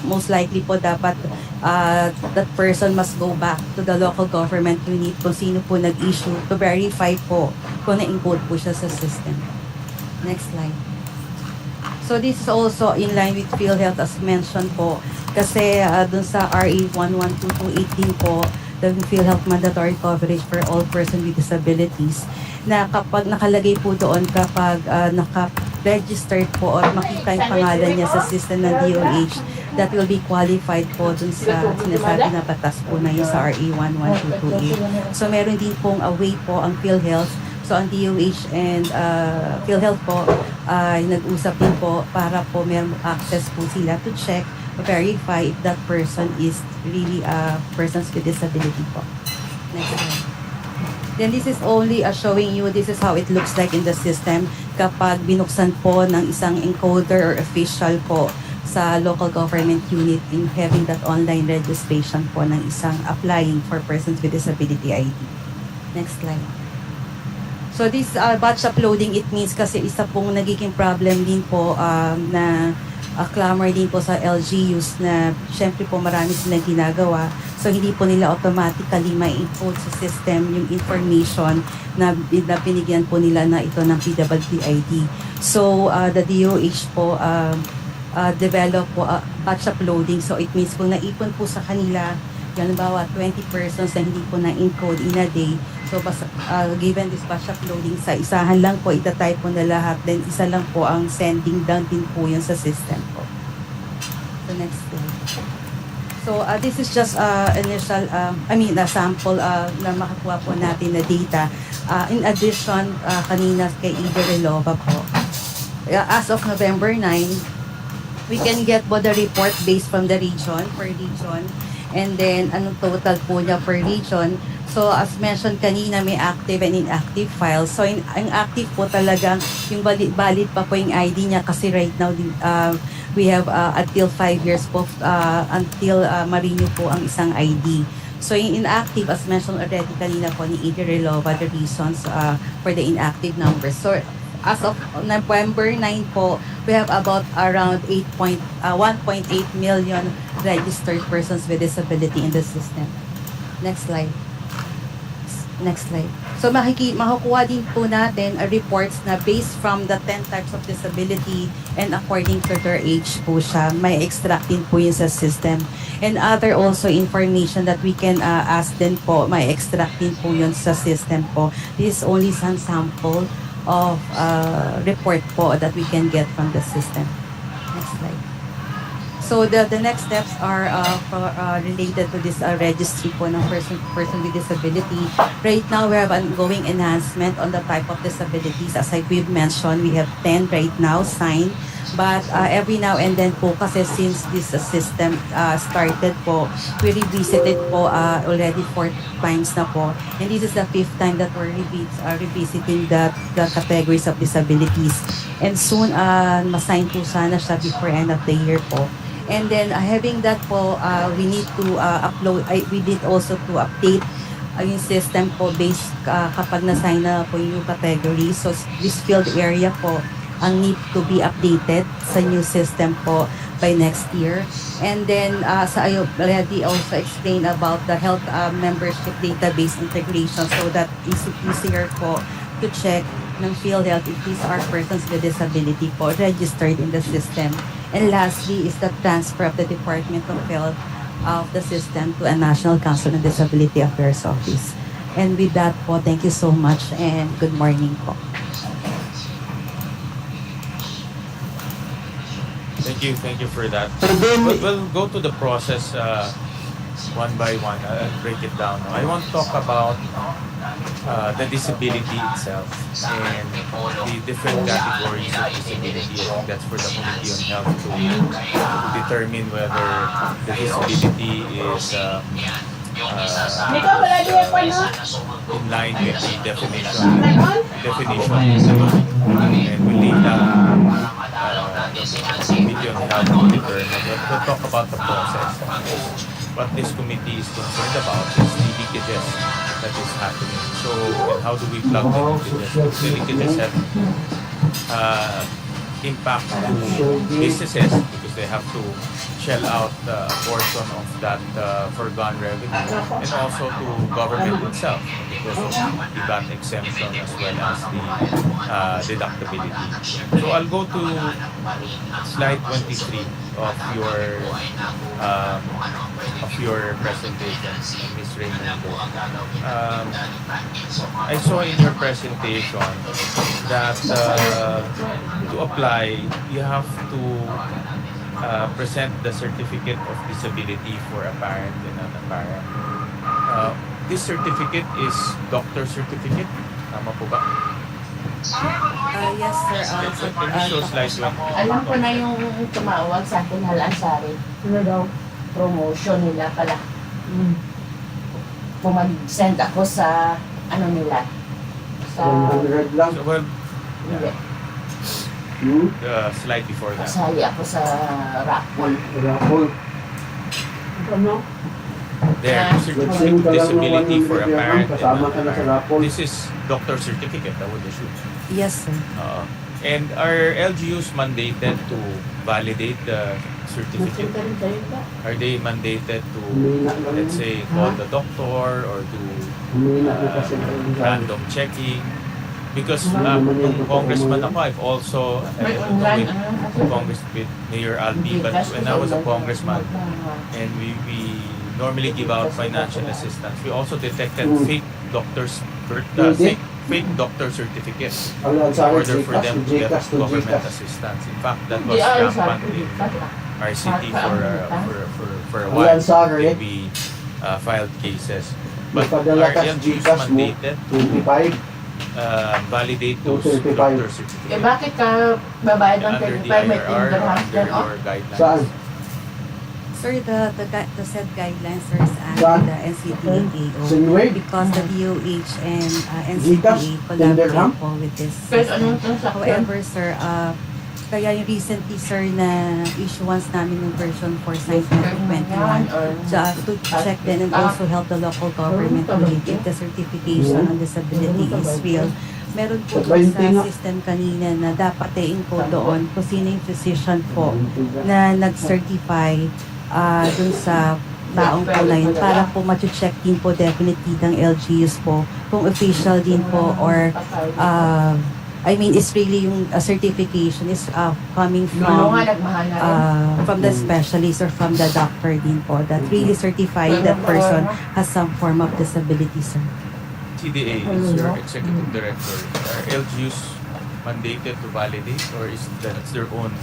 most likely po dapat that person must go back to the local government unit kung sino po nag-issue to verify po kung na-encode po siya sa system. Next slide. So this is also in line with PhilHealth as mentioned po. Kasi dun sa RA 112218 po, the PhilHealth mandatory coverage for all persons with disabilities, na kapag nakalagay po doon, kapag naka-registered po or makita yung pangalan niya sa system ng DOH, that will be qualified po dun sa sinasabi na batas po na yun sa RA 11228. So meron din pong way po ang PhilHealth. So ang DOH and PhilHealth po ay nag-usap din po para po meron access po sila to check, verify if that person is really a person with disability po. Next slide. Then this is only showing you, this is how it looks like in the system kapag binuksan po ng isang encoder or official po sa local government unit in having that online registration po ng isang applying for persons with disability ID. Next slide. So this batch uploading, it means kasi isa pong nagiging problem din po na clamor din po sa LGUs na syempre po marami silang ginagawa. So hindi po nila automatically ma-encode sa system yung information na binigyan po nila na ito ng PWD-ID. So the DOH po develop po batch uploading. So it means kung naipon po sa kanila, halimbawa 20 persons na hindi po na-encode in a day, so given this batch uploading, sa isahan lang po itatype po na lahat, then isa lang po ang sending down din po yun sa system po. So next slide. So this is just initial, a sample na makakuha po natin na data. In addition, kanina kay Ida Relova po, as of November 9, we can get po the report based from the region, per region, and then anong total po niya per region. So as mentioned kanina, may active and inactive files. So ang active po talagang yung valid pa po yung ID niya kasi right now we have until 5 years po until ma-renew po ang isang ID. So yung inactive, as mentioned already kanina po ni Ida Relova, the reasons for the inactive numbers. So as of November 9 po, we have about around 1.8 million registered persons with disability in the system. Next slide. Next slide. So makukuha din po natin reports na based from the 10 types of disability and according to their age po siya, may extract din po yun sa system. And other also information that we can ask din po, may extract din po yun sa system po. This is only some sample of report po that we can get from the system. Next slide. So the next steps are related to this registry po ng person with disability. Right now, we have ongoing enhancement on the type of disabilities. As we've mentioned, we have 10 right now signed. But every now and then po, kasi since this system started po, we revisited po already 4 times na po. And this is the 5th time that we're revisiting the categories of disabilities. And soon, masign po sana siya before end of the year po. And then having that po, we need to we need also to update yung system po based kapag na-sign na po yung category. So this field area po ang need to be updated sa new system po by next year. And then I already also explained about the health membership database integration so that it's easier po to check ng field health if these are persons with disability po registered in the system. And lastly is the transfer of the Department of Health of the system to a National Council on Disability Affairs Office. And with that po, thank you so much and good morning po. Thank you for that. We'll go to the process one by one. I'll break it down. I want to talk about the disability itself and the different categories of disability. I think that's for the Committee on Health to determine whether the disability is in line with the definition and we leave that Committee on Health to determine. We'll talk about the process. What this committee is concerned about is the leakages that is happening. So how do we plug the leakages? The leakages have impact to businesses because they have to shell out a portion of that foregone revenue, and also to government itself because of the VAT exemption as well as the deductibility. So I'll go to slide 23 of your presentation, Ms. Raimundo. I saw in your presentation that to apply, you have to present the certificate of disability for a parent and non-parent. This certificate is doctor certificate. Tama po ba? Yes, sir. Can you show slide 20? Alam ko na yung tumawag sa akin, Halansari. Ano daw? Promotion nila pala. Pumag-send ako sa ano nila. Sa... So, well, Hindi. slide before that. Kasali ako sa Rockpool. There, certificate of disability for a parent and non-parent. This is doctor certificate, I would assume. Yes, sir. And are LGUs mandated to validate the certificate? Are they mandated to, let's say, call the doctor or do random checking? Because nung congressman ako, I've also with Mayor Albi, but when I was a congressman and we normally give out financial assistance, we also detected fake fake doctor certificates in order for them to get government assistance. In fact, that was rampant RCT for a Ang while. Lansari, We filed cases. But Nagpadala our ka sa LGUs Gcash mo, mandated 25. validate those 235. doctor Eh, certificates bakit ka babayad ng under the 25 may IRR tender or house under dyan, oh? your guidelines. Saan? Sir, the said guidelines are Saan? under the NCTAO Sinway? because the DOH and Gcash? NCTA Tender collaborate ham? po with this Pero system. anong transaction? However, sir, kaya yung recently, sir, na issuance namin ng version for Science 2021 to check then and also help the local government to if the certification on disability is real. Meron po doon sa system kanina na dapat i-encode doon kung sino yung physician po na nag-certify dun sa taong po na yun para po ma-check din po definitely ng LGUs po kung official din po or I mean, it's really yung certification is coming Lulo nga, nagmahal na rin. from the specialist or from the doctor din po that really certifying that person has some form of disability, sir. CDA is your executive director. Are LGUs mandated to validate or is that's their own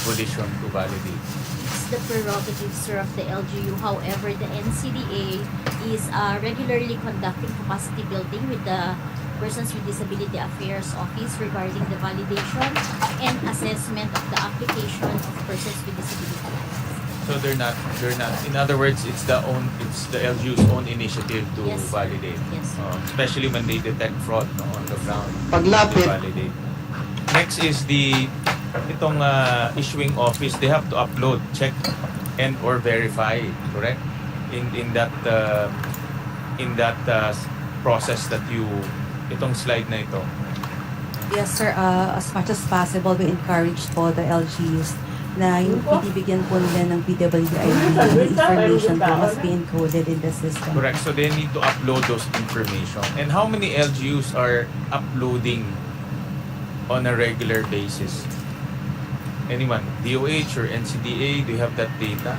volition to validate? It's the prerogative, sir, of the LGU. However, the NCDA is regularly conducting capacity building with the Persons with Disability Affairs Office regarding the validation and assessment of the application of persons with disability. So they're not in other words it's the LGU's own initiative to Yes, sir. validate. Yes. Especially when they detect fraud on the ground. Paglapit. They validate. Next is itong issuing office, they have to upload, check and or verify, correct? In that process that you itong slide na ito. Yes, sir. As much as possible, we encourage po the LGUs na yung pinibigyan po nila ng PWID, the information po must be encoded in the system. Correct. So they need to upload those information. And how many LGUs are uploading on a regular basis? Anyone? DOH or NCDA? Do you have that data?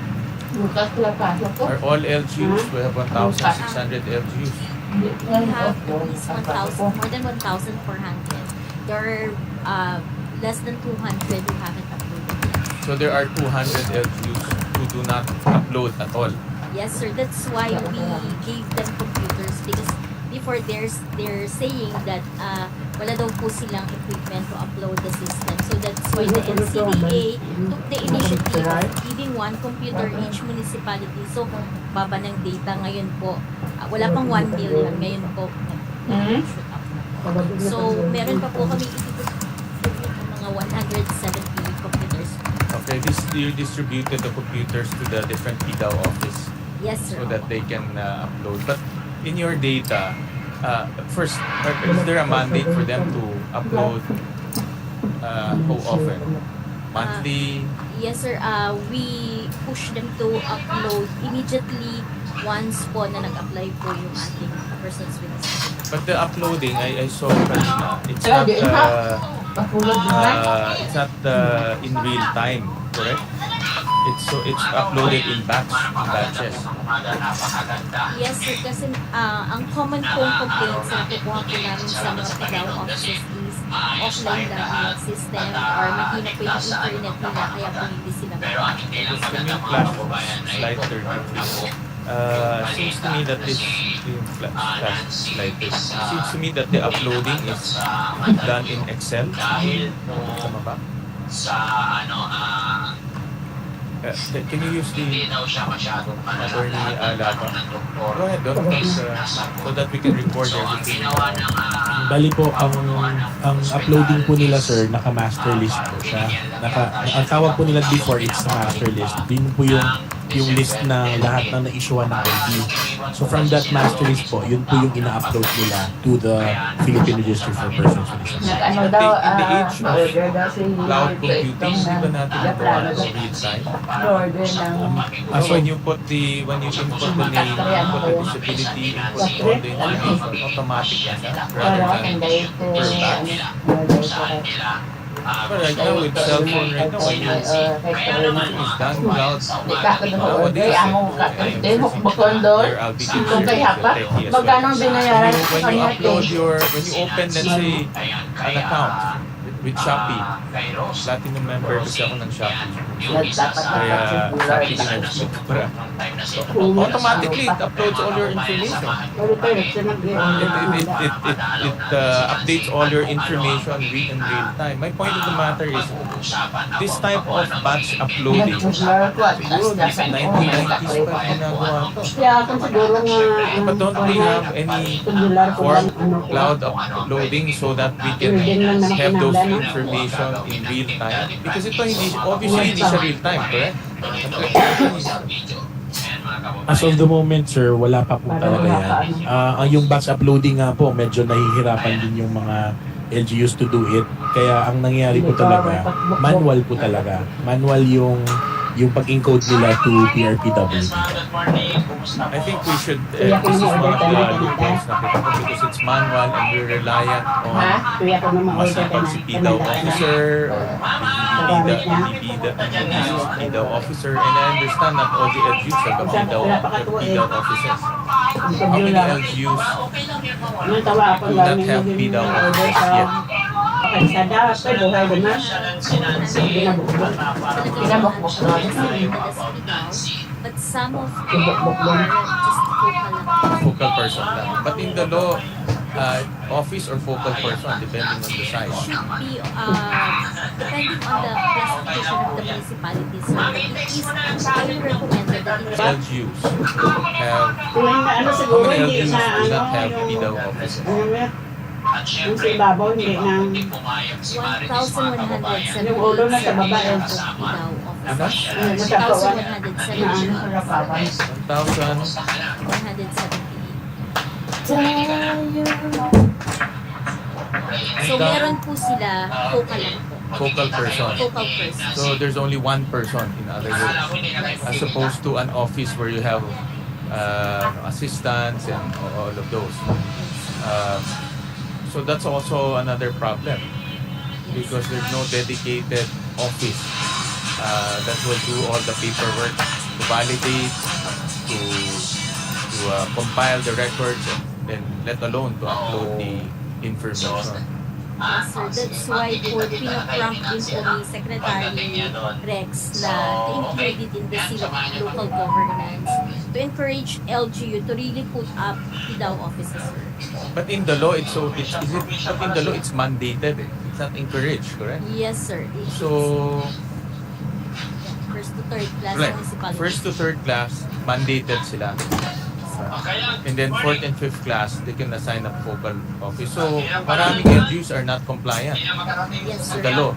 Bukas pala pasok ko. Are all LGUs? We have 1,600 LGUs. We have at least 1,000, more than 1,400. There are less than 200 who haven't uploaded yet. So there are 200 LGUs who do not upload at all. Yes, sir. That's why we gave them computers because before they're saying that wala daw po silang equipment to upload the system. So that's why the NCDA took the initiative of giving one computer each municipality. So baba ng data ngayon po. Wala pang 1 million ngayon po. Shoot up. So meron pa po kami i-distribute ng mga 170 computers. Okay, you distributed the computers to the different PDAO office Yes, sir. so that they can upload. But in your data, first, is there a mandate for them to upload how often? Monthly? Yes, sir. We push them to upload immediately once po na nag-apply po yung ating persons with disability. But the uploading, I saw kanina, it's not in real time, correct? It's uploaded in batches. Yes, sir. Kasi ang common pong complaints na kukuha po namin sa mga PDAO offices is offline lang yung system or mahina po yung internet nila kaya po hindi sila makakapag. Can you flash slide 33? Seems to me that this seems to me that the uploading is done in Excel. Tama ba? Can you use the attorney Lapa? Go ahead, so that we can record everything. Bali po, ang uploading po nila, sir, naka-master list po siya. Ang tawag po nila before, it's a master list. Yun po yung list ng lahat ng na-issuean ng ID. So from that master list po, yun po yung ina-upload nila to the Philippine Registry for Persons with Disabilities. Ano But daw, in the age of order daw si cloud computing, di ba natin nagawa ng real time? order ng So when you input the name, input the disability, input all the information, automatic na siya rather para than kanday to per batch. But right now with cell phone right now, when you everything is done cloud. Nowadays, there are big Kung kaya pa, techie as magkano well. binayaran When you kanya upload when you open, let's say, an account with with Shopee. Platinum member kasi ako ng Shopee. Dapat Kaya singular Shopee lang. gives me para automatically it uploads all your information. It updates all your information in real time. My point of the matter is this type of batch uploading. Siguro 1990s pa ginagawa to. Kaya kung siguro nga, But don't we have any form cloud uploading so that we can have those information in real time? Because ito hindi, obviously hindi siya real time, correct? As of the moment, sir, wala pa po talaga yan. Ang yung batch uploading nga po, medyo nahihirapan din yung mga LGUs to do it. Kaya ang nangyayari po talaga, manual po talaga. Manual yung pag-encode nila to PRPW. I think we should, this is one of the loopholes na kita ko because it's manual and we're reliant on Kuya ko naman order ka masipag na. si PDAW officer or PDAW officer, and I understand not all the LGUs have a PDAW officers. How many LGUs Nung tawa ako, do not have PDAW officers yet? Kansada, pero buhay naman. Pinabukbuk nun. But some of them Pinabukbuk nun. are just focal. Focal person lang. But in the law, office or focal person, depending on the size. Should be depending on the classification of the municipalities. So it is highly recommended that it LGUs have, Kung na ano how siguro, many hindi LGUs sa do ano, not have yung... PDAW officers? Yung sa ibabaw, hindi ng... 1,170 Yung ulo na sa baba, of eh. Ano? officers. Ano, 1,170. na ano, sa rapawan. 1,000 So meron po sila focal lang po. focal person. Focal person. So there's only one person, in other words, as opposed to an office where you have assistants and all of those. So that's also another problem because there's no dedicated office that will do all the paperwork to validate, to compile the records, and let alone to upload the information. Yes, sir. That's why po pinaprank din po ni Secretary Rex na to include it in the seal of local governance to encourage LGU to really put up PDAW offices, sir. But in the law, it's so it's is it? But in the law, it's mandated. It's not encouraged, correct? Yes, sir. It So first to third class right, municipalities. first to third class mandated sila. And then fourth and fifth class, they can assign a focal office. So maraming LGUs are not compliant Yes, to sir. the law.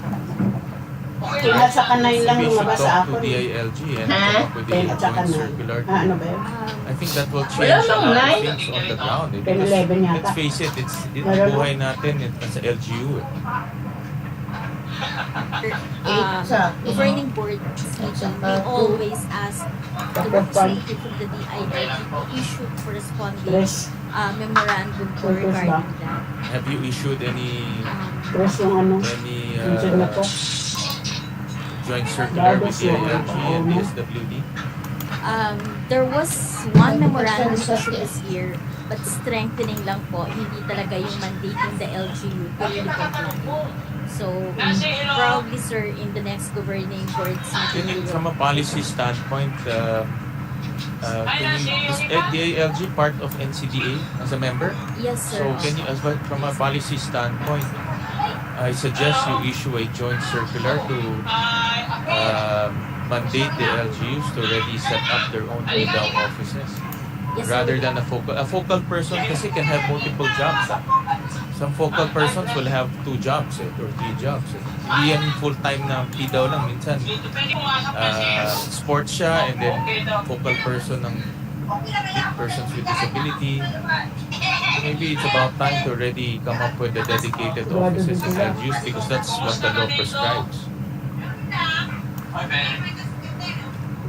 Kaya nasa kanay lang We should lumabas sa talk to ako. DILG and Ha? come up with a Kaya at saka joint na. circular. Ano ba yun? I think that will change Wala a nang lot of nine. things on the ground. Eh, Kaya because 11 yata. let's face it, Meron na. buhay natin as a LGU. Eh. Governing board meeting, we always ask the representative from the DILG to issue corresponding Stress. memorandum po Stress regarding ba? that. Have you issued any Stress yung ano. Minsan na po. joint circular with Labas yung DILG and ano. DSWD? There was one memorandum issued this year, but strengthening lang po, hindi talaga yung mandating the LGU to really comply. So, probably, sir, in the next governing board Can you, meeting, from a policy standpoint, can you, is DILG part of NCDA as a member? yes, sir. So can you, from a policy standpoint, I suggest you issue a joint circular to mandate the LGUs to already set up their own PDAW offices Yes, sir. rather than a focal person kasi can have multiple jobs. Some focal persons will have 2 jobs or 3 jobs. Hindi yan full-time na PDAW lang. Minsan, sports siya and then focal person ng persons with disability. So maybe it's about time to already come up with the dedicated offices in LGUs because that's what the law prescribes.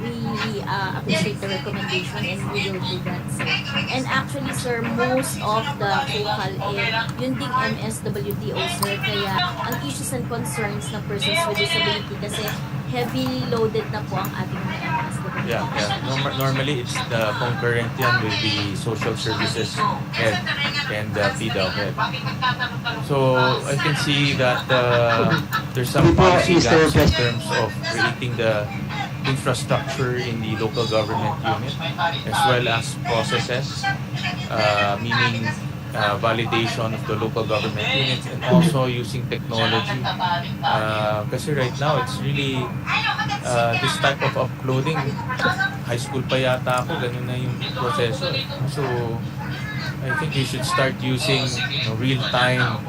We appreciate the recommendation and we will do that, sir. And actually, sir, most of the focal yun ding MSWDO, sir. Kaya ang issues and concerns ng persons with disability kasi heavily loaded na po ang ating mga MSWDO. Normally, it's the concurrent yan with the social services head and the PDL head. So I can see that there's some policy gaps in terms of creating the infrastructure in the local government unit as well as processes, meaning validation of the local government units and also using technology. Kasi right now, it's really this type of uploading, high school pa yata ako, ganun na yung proseso. So, I think you should start using real-time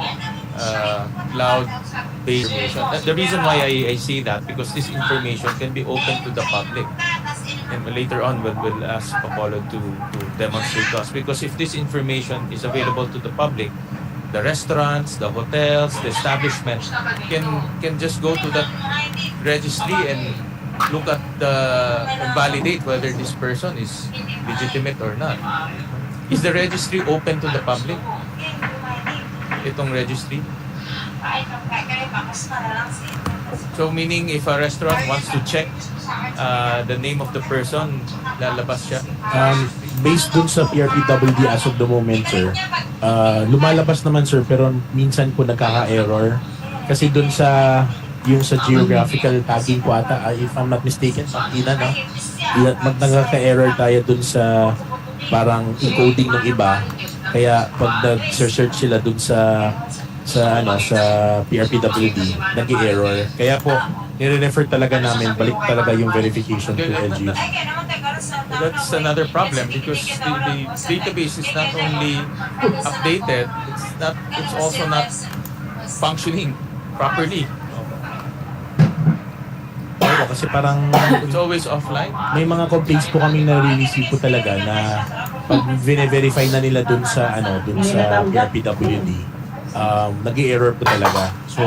cloud-based information. The reason why I say that, because this information can be open to the public. And later on, we'll ask Apollo to demonstrate to us. Because if this information is available to the public, the restaurants, the hotels, the establishments can just go to that registry and look at and validate whether this person is legitimate or not. Is the registry open to the public? Itong registry? So meaning if a restaurant wants to check the name of the person, lalabas siya? Based dun sa PRPWD as of the moment, sir, lumalabas naman, sir, pero minsan po nagkaka-error. Kasi dun sa geographical tagging po ata, if I'm not mistaken, Ina, no? Nagkaka-error tayo dun sa parang encoding ng iba. Kaya pag nag-search sila dun sa PRPWD, nag-error. Kaya po, nire-refer talaga namin, balik talaga yung verification to LGU. That's another problem because the database is not only updated, it's also not functioning properly. Oo, kasi parang It's always offline. may mga complaints po kami nare-receive po talaga na pag verify na nila dun sa PRPWD, nag-i-error po talaga. So,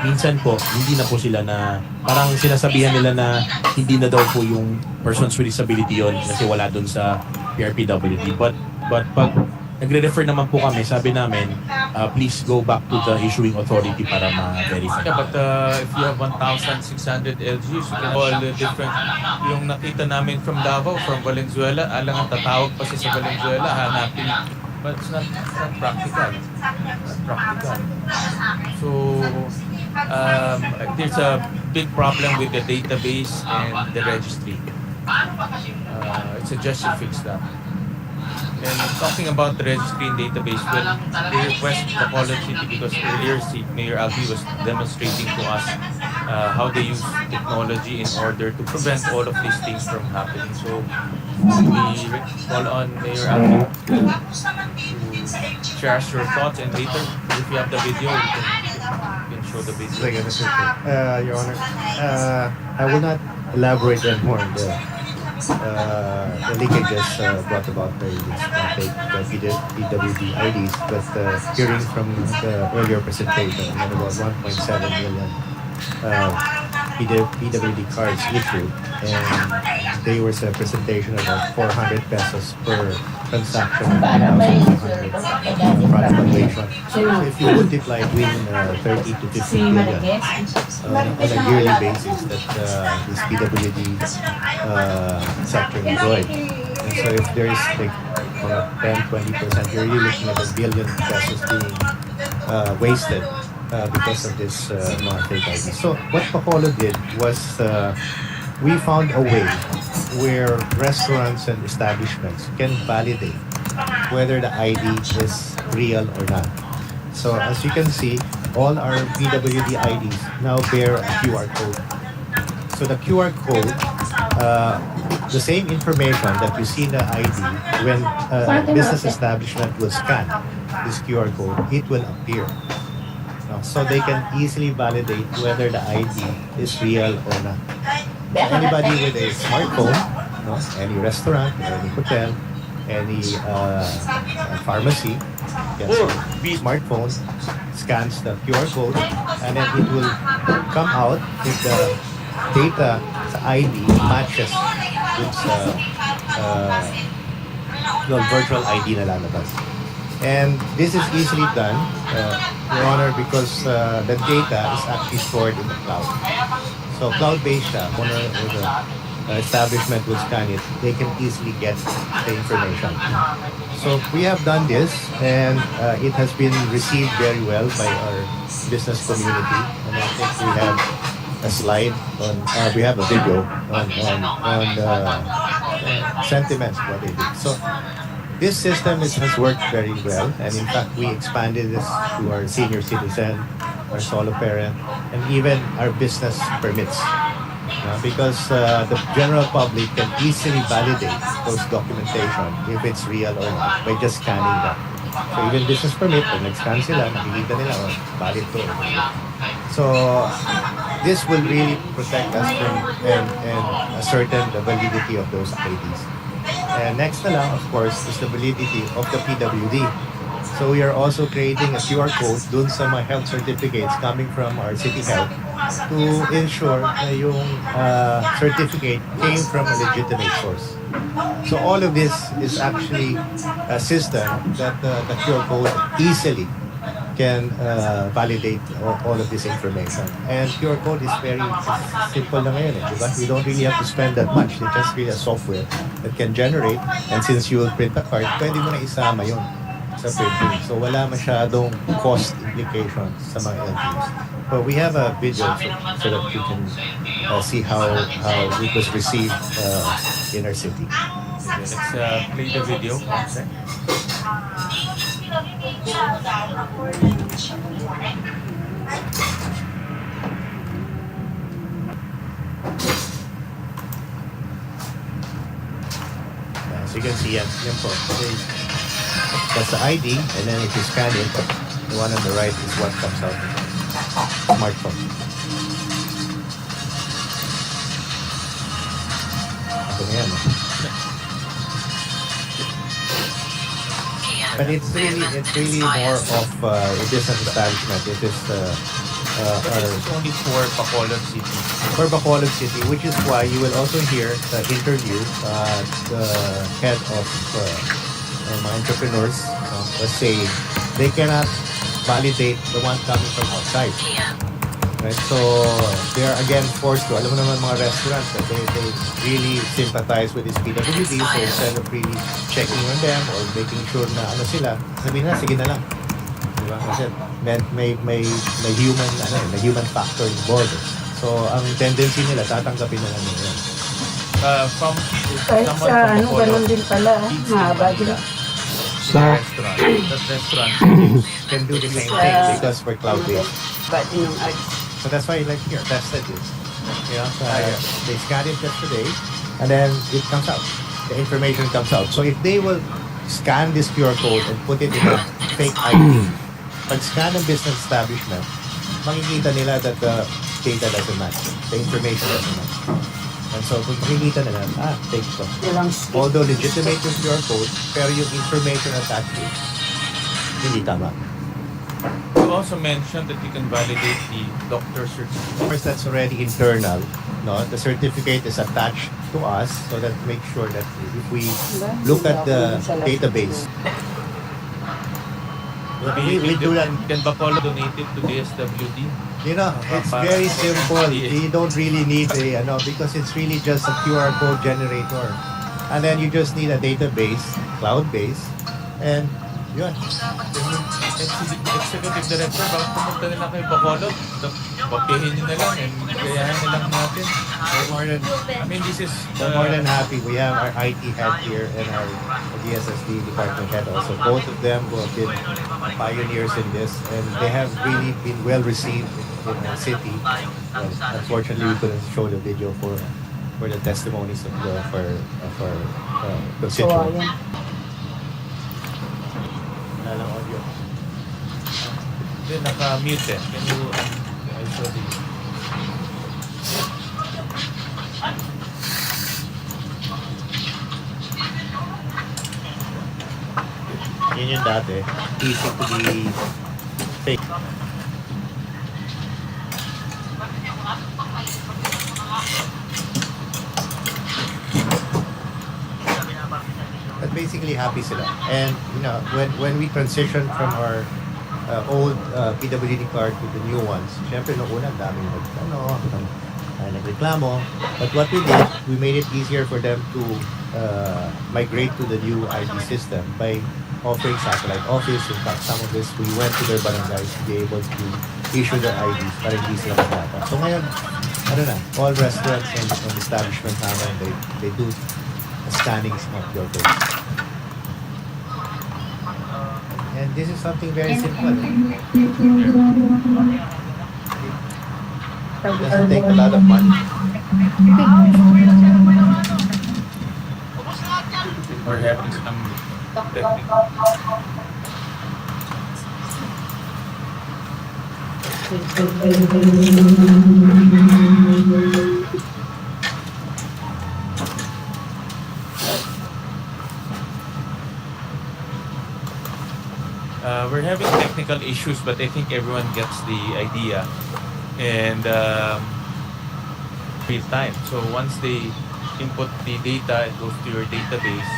minsan po, hindi na po sila na, parang sinasabihan nila na hindi na daw po yung persons with disability yon kasi wala dun sa PRPWD. But pag nagre-refer naman po kami, sabi namin, please go back to the issuing authority para ma-verify. Yeah, but if you have 1,600 LGUs, you can all the different. Yung nakita namin from Davao, from Valenzuela, alang ang tatawag pa siya sa Valenzuela, hanapin. But it's not practical. Not practical. So, there's a big problem with the database and the registry. I suggest you fix that. And talking about the registry and database, well, they request Bacolod City because earlier Mayor Albi was demonstrating to us how they use technology in order to prevent all of these things from happening. So we call on Mayor Albi to share us your thoughts, and later, if you have the video, you can show the video. Like, Your Honor, I will not elaborate anymore on the leakages brought about by this fake PWD IDs, but hearing from the earlier presentation, and about 1.7 million PWD cards issued, and there was a presentation about 400 pesos per transaction of 1,200 product valuation. So if you multiply between 30 to 50 billion on a yearly basis that this PWD sector enjoyed. And so if there is like 10-20%, you're really looking at $1 billion pesos being wasted because of this fake ID. So what Bacolod did was we found a way where restaurants and establishments can validate whether the ID is real or not. So as you can see, all our PWD IDs now bear a QR code. So the QR code, the same information that you see in the ID, when a business establishment will scan this QR code, it will appear. So they can easily validate whether the ID is real or not. Anybody with a smartphone, any restaurant, any hotel, any pharmacy, gets a smartphone, scans the QR code, and then it will come out if the data sa ID matches with the virtual ID na lalabas. And this is easily done, Your Honor, because the data is actually stored in the cloud. So cloud-based siya, with a establishment will scan it, they can easily get the information. So we have done this, and it has been received very well by our business community. And I think we have a slide on, we have a video on the sentiments of what they did. So this system has worked very well, and in fact, we expanded this to our senior citizen, our solo parent, and even our business permits. Because the general public can easily validate those documentation if it's real or not by just scanning that. So even business permit, pag nag-scan sila, nakikita nila, oh, valid to. So this will really protect us from and ascertain the validity of those IDs. And next na lang, of course, is the validity of the PWD. So we are also creating a QR code dun sa mga health certificates coming from our city health to ensure na yung certificate came from a legitimate source. So all of this is actually a system that the QR code easily can validate all of this information. And QR code is very simple na ngayon, diba? You don't really have to spend that much. It's just really a software that can generate. And since you will print a card, pwede mo na isama yun sa printing. So wala masyadong cost implications sa mga LGUs. But we have a video so that you can see how it was received in our city. Okay, let's play the video. One sec. As you can see, yan po. Okay. That's the ID, and then if you scan it, the one on the right is what comes out of the smartphone. Ito na yan. But it's really more of a business establishment. It is But it's only for Bacolod City. for Bacolod City, which is why you will also hear the interview the head of mga entrepreneurs was saying they cannot validate the one coming from outside. Right? So they are again forced to, alam mo naman mga restaurants that they really sympathize with this PWD, so instead of really checking on them or making sure na ano sila, sabihin na, sige na lang. Diba? Kasi may human factor involved. So ang tendency nila, tatanggapin na lang nila. From Kahit someone sa from ano, Bacolod, ganun din pala. eats in Mahaba din. Manila. That restaurant Can do the same thing because we're cloud-based. Ba't yung art? So that's why like here, tested this. You know, so they scanned it yesterday, and then it comes out. The information comes out. So if they will scan this QR code and put it in a fake ID, pag scan ng business establishment, makikita nila that the data doesn't match. The information doesn't match. And so kung makikita nila, fake to. Walang skip. Although legitimate yung QR code, pero yung information attached to it, hindi tama. You also mentioned that you can validate the doctor's certificate. Of course, that's already internal. No, the certificate is attached to us so that make sure that if we look at the database, we do that. Can Bacolod donate it to DSWD? You know, it's very simple. You don't really need because it's really just a QR code generator, and then you just need a database, cloud-based, and yun. Executive Director, bakit pumunta nila kay Bacolod? Papihin nyo na lang and gayahin na lang natin. I mean, this is... We're more than happy. We have our IT head here and our DSSD department head also. Both of them who have been pioneers in this, and they have really been well received in our city. Unfortunately, we couldn't show the video for the testimonies of our constituents. Wala lang audio. Hindi, naka-mute eh. Can you... I show the... Yun yung dati. Easy to be fake. But basically happy sila. And you know, when we transition from our old PWD card to the new ones, syempre nung una daming nagreklamo. But what we did, we made it easier for them to migrate to the new ID system by offering satellite office. In fact, some of this, we went to their barangays to be able to issue their IDs para hindi sila mahirapan. So ngayon, ano na, all restaurants and establishments namin, they do scanning of your face. And this is something very simple. It doesn't take a lot of money. We're having some technical. We're having technical issues, but I think everyone gets the idea. And real time. So once they input the data, it goes to your database,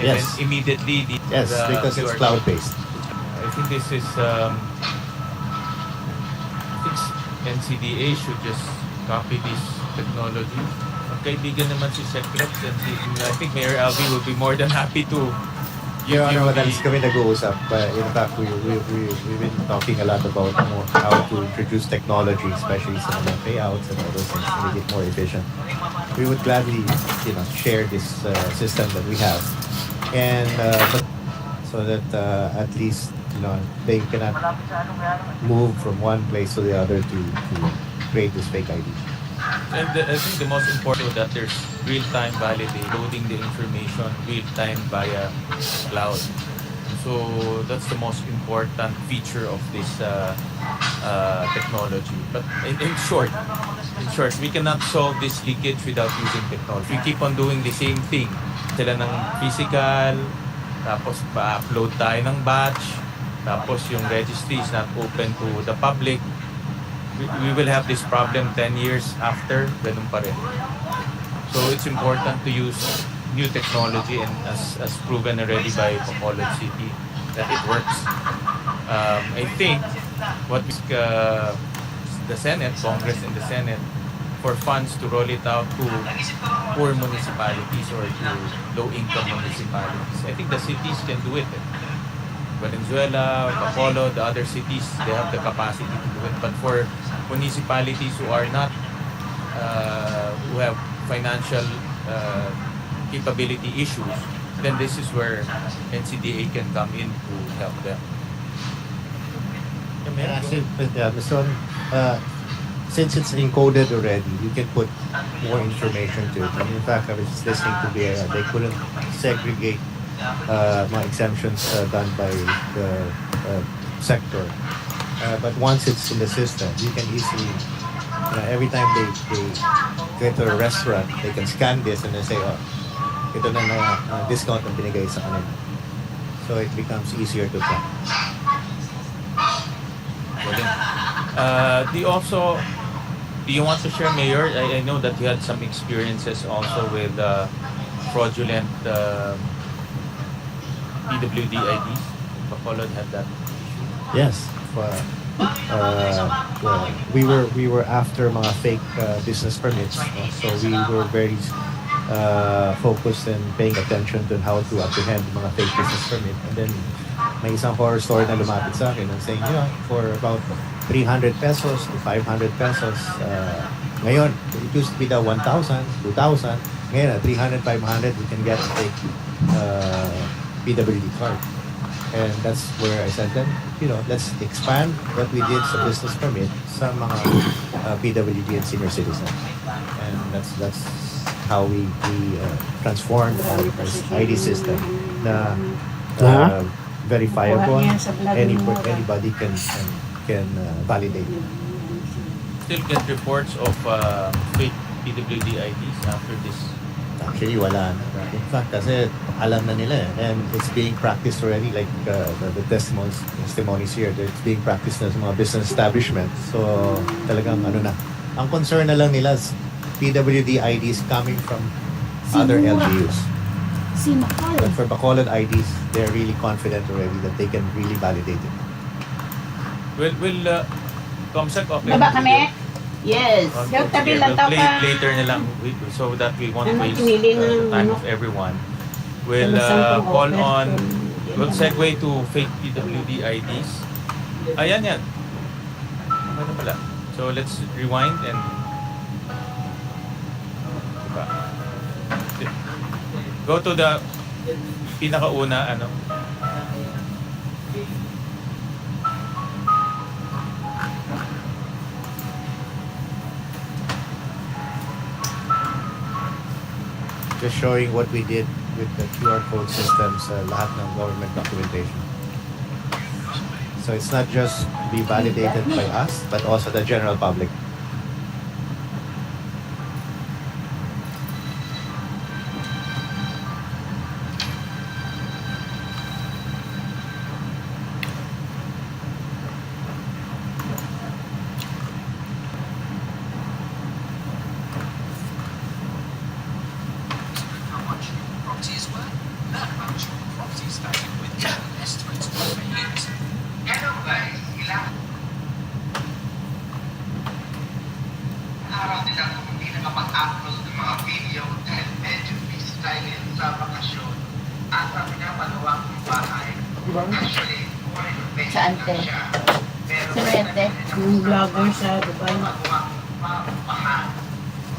and Yes. then immediately Yes, because it's cloud-based. I think this is I think NCDA should just copy this technology. Magkaibigan naman si Secrets, and I think Mayor Alvi will be more than happy to Your give Honor, you madalas kami nag-uusap. In fact, we've been talking a lot about how to introduce technology, especially sa mga payouts and other things to make it more efficient. We would gladly, share this system that we have, and but so that at least they cannot move from one place to the other to create this fake ID. And I think the most important is that there's real-time validation, loading the information real-time via cloud. So that's the most important feature of this technology. But in short, we cannot solve this leakage without using technology. We keep on doing the same thing. Sila ng physical, tapos pa-upload tayo ng batch, tapos yung registry is not open to the public. We will have this problem 10 years after, ganun pa rin. So it's important to use new technology, and as proven already by Bacolod City, that it works. I think what the Senate, Congress and the Senate, for funds to roll it out to poor municipalities or to low-income municipalities. I think the cities can do it. Valenzuela, Bacolod, the other cities, they have the capacity to do it. But for municipalities who are not, who have financial capability issues, then this is where NCDA can come in to help them. Mr. Since it's encoded already, you can put more information to it. And in fact, I was just listening to they couldn't segregate mga exemptions done by the sector. But once it's in the system, you can easily, every time they go to a restaurant, they can scan this and they say, oh, ito na discount na binigay sa kanila. So it becomes easier to track. Do you want to share, Mayor? I know that you had some experiences also with fraudulent PWD IDs. Bacolod had that issue. Yes. We were after mga fake business permits. So we were very focused and paying attention to how to apprehend mga fake business permit. And then may isang horror story na lumapit sa akin and saying, for about 300 pesos to 500 pesos, ngayon, it used to be the 1,000, 2,000. Ngayon, 300, 500, you can get a fake PWD card. And that's where I said then, let's expand what we did sa business permit sa mga PWD and senior citizen. And that's how we transformed our ID system na verifiable. Anybody can validate it. Still get reports of fake PWD IDs after this. Actually, wala na. In fact, kasi alam na nila and it's being practiced already, like the testimonies here, it's being practiced na sa mga business establishments. So, talagang ang concern na lang nila is PWD IDs coming from other LGUs. But for Bacolod IDs, they're really confident already that they can really validate it. Will Comsec, okay? Baba kami. Yes. We'll play it later na lang so that we won't waste the time of everyone. We'll call on, we'll segue to fake PWD IDs. Ayan yan. Okay na pala. So let's rewind and diba? Go to the pinakauna, ano. Just showing what we did with the QR code systems, lahat ng government documentation. So it's not just be validated by us, but also the general public. Araw din ako hindi nakapag-upload ng mga video dahil medyo busy tayo sa bakasyon at sa pinapagawa kong bahay. Actually, more renovation Saan, lang te? siya. Pero Sino yan, te? yung vlogger sa Dubai. magawa kong paupahan.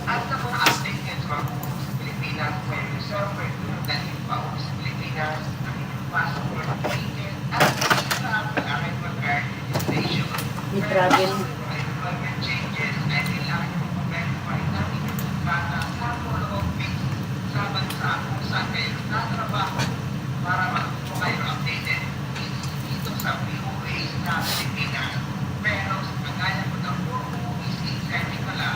At sa mga update ngayon sa mga buong sa Pilipinas, may reserver yung dalhin pa ako sa Pilipinas, ang inyong passport, ticket, at sa aking arrival card registration. May travel. May employment changes ay kailangan yung mag-verify namin yung bata sa follow-up weeks sa bansa kung saan kayo nagtatrabaho para matuto kayo updated dito sa POA sa Pilipinas. Pero sa kagaya ko ng puro isip kasi pala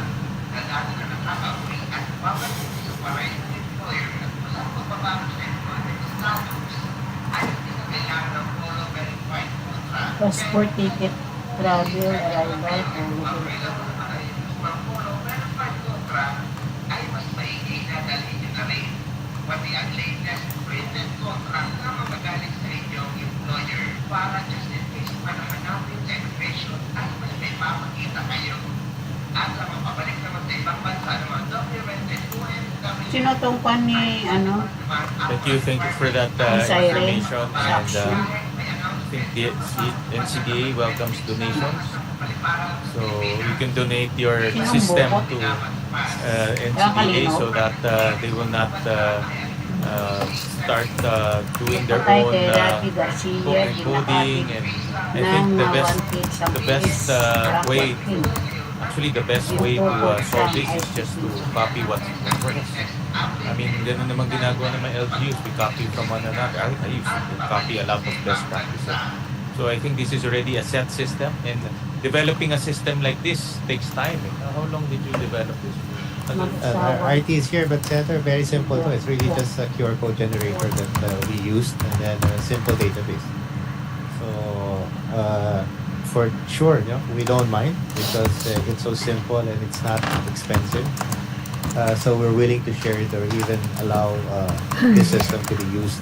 na dati na nakaka-uwi at babalik sa pareho ng employer at sa pagbabago sa employment status ay hindi na kailangan ng follow verified contract. Passport ticket, travel, arrival, Available naman ay yung mga follow verified contract ay mas maigi na dalhin nyo na rin. Pati ang latest printed contract na magagaling sa inyong employer para just in case manahanapin sa immigration at mas may mapakita kayo. At sa mapabalik naman sa ibang bansa ng mga documented OFW. Sino tong pan ni, ano? Thank you for that Siren. information, and I think the NCDA welcomes donations. So you can donate your system to NCDA so that they will not start doing their Patay own kay Rafi Garcia, coding, and I think the best way, actually the best way to solve this is just to copy what works. I mean, ganun naman ginagawa ng mga LGUs. We copy from one another. I used to copy a lot of best practices. So I think this is already a set system, and developing a system like this takes time. How long did you develop this? Our IT is here, but Senator, very simple too. It's really just a QR code generator that we used, and then a simple database. So for sure, we don't mind because it's so simple and it's not expensive. So we're willing to share it or even allow this system to be used.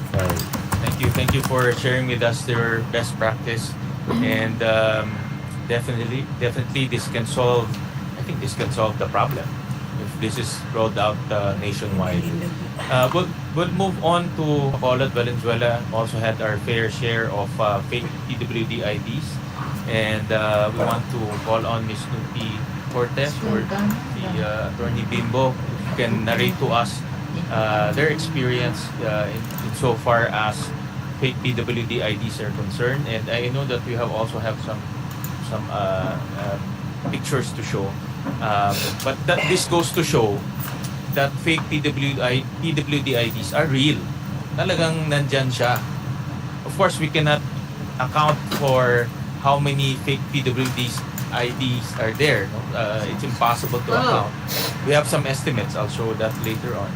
Thank you for sharing with us your best practice, and definitely this can solve. I think this can solve the problem if this is rolled out nationwide. We'll move on to Bacolod. Valenzuela also had our fair share of fake PWD IDs, and we want to call on Ms. Nupi Cortez or the Attorney Bimbo, who can narrate to us their experience in so far as fake PWD IDs are concerned. And I know that we also have some pictures to show. But this goes to show that fake PWD IDs are real. Talagang nandyan siya. Of course, we cannot account for how many fake PWDs IDs are there. No? It's impossible to account. We have some estimates. I'll show that later on.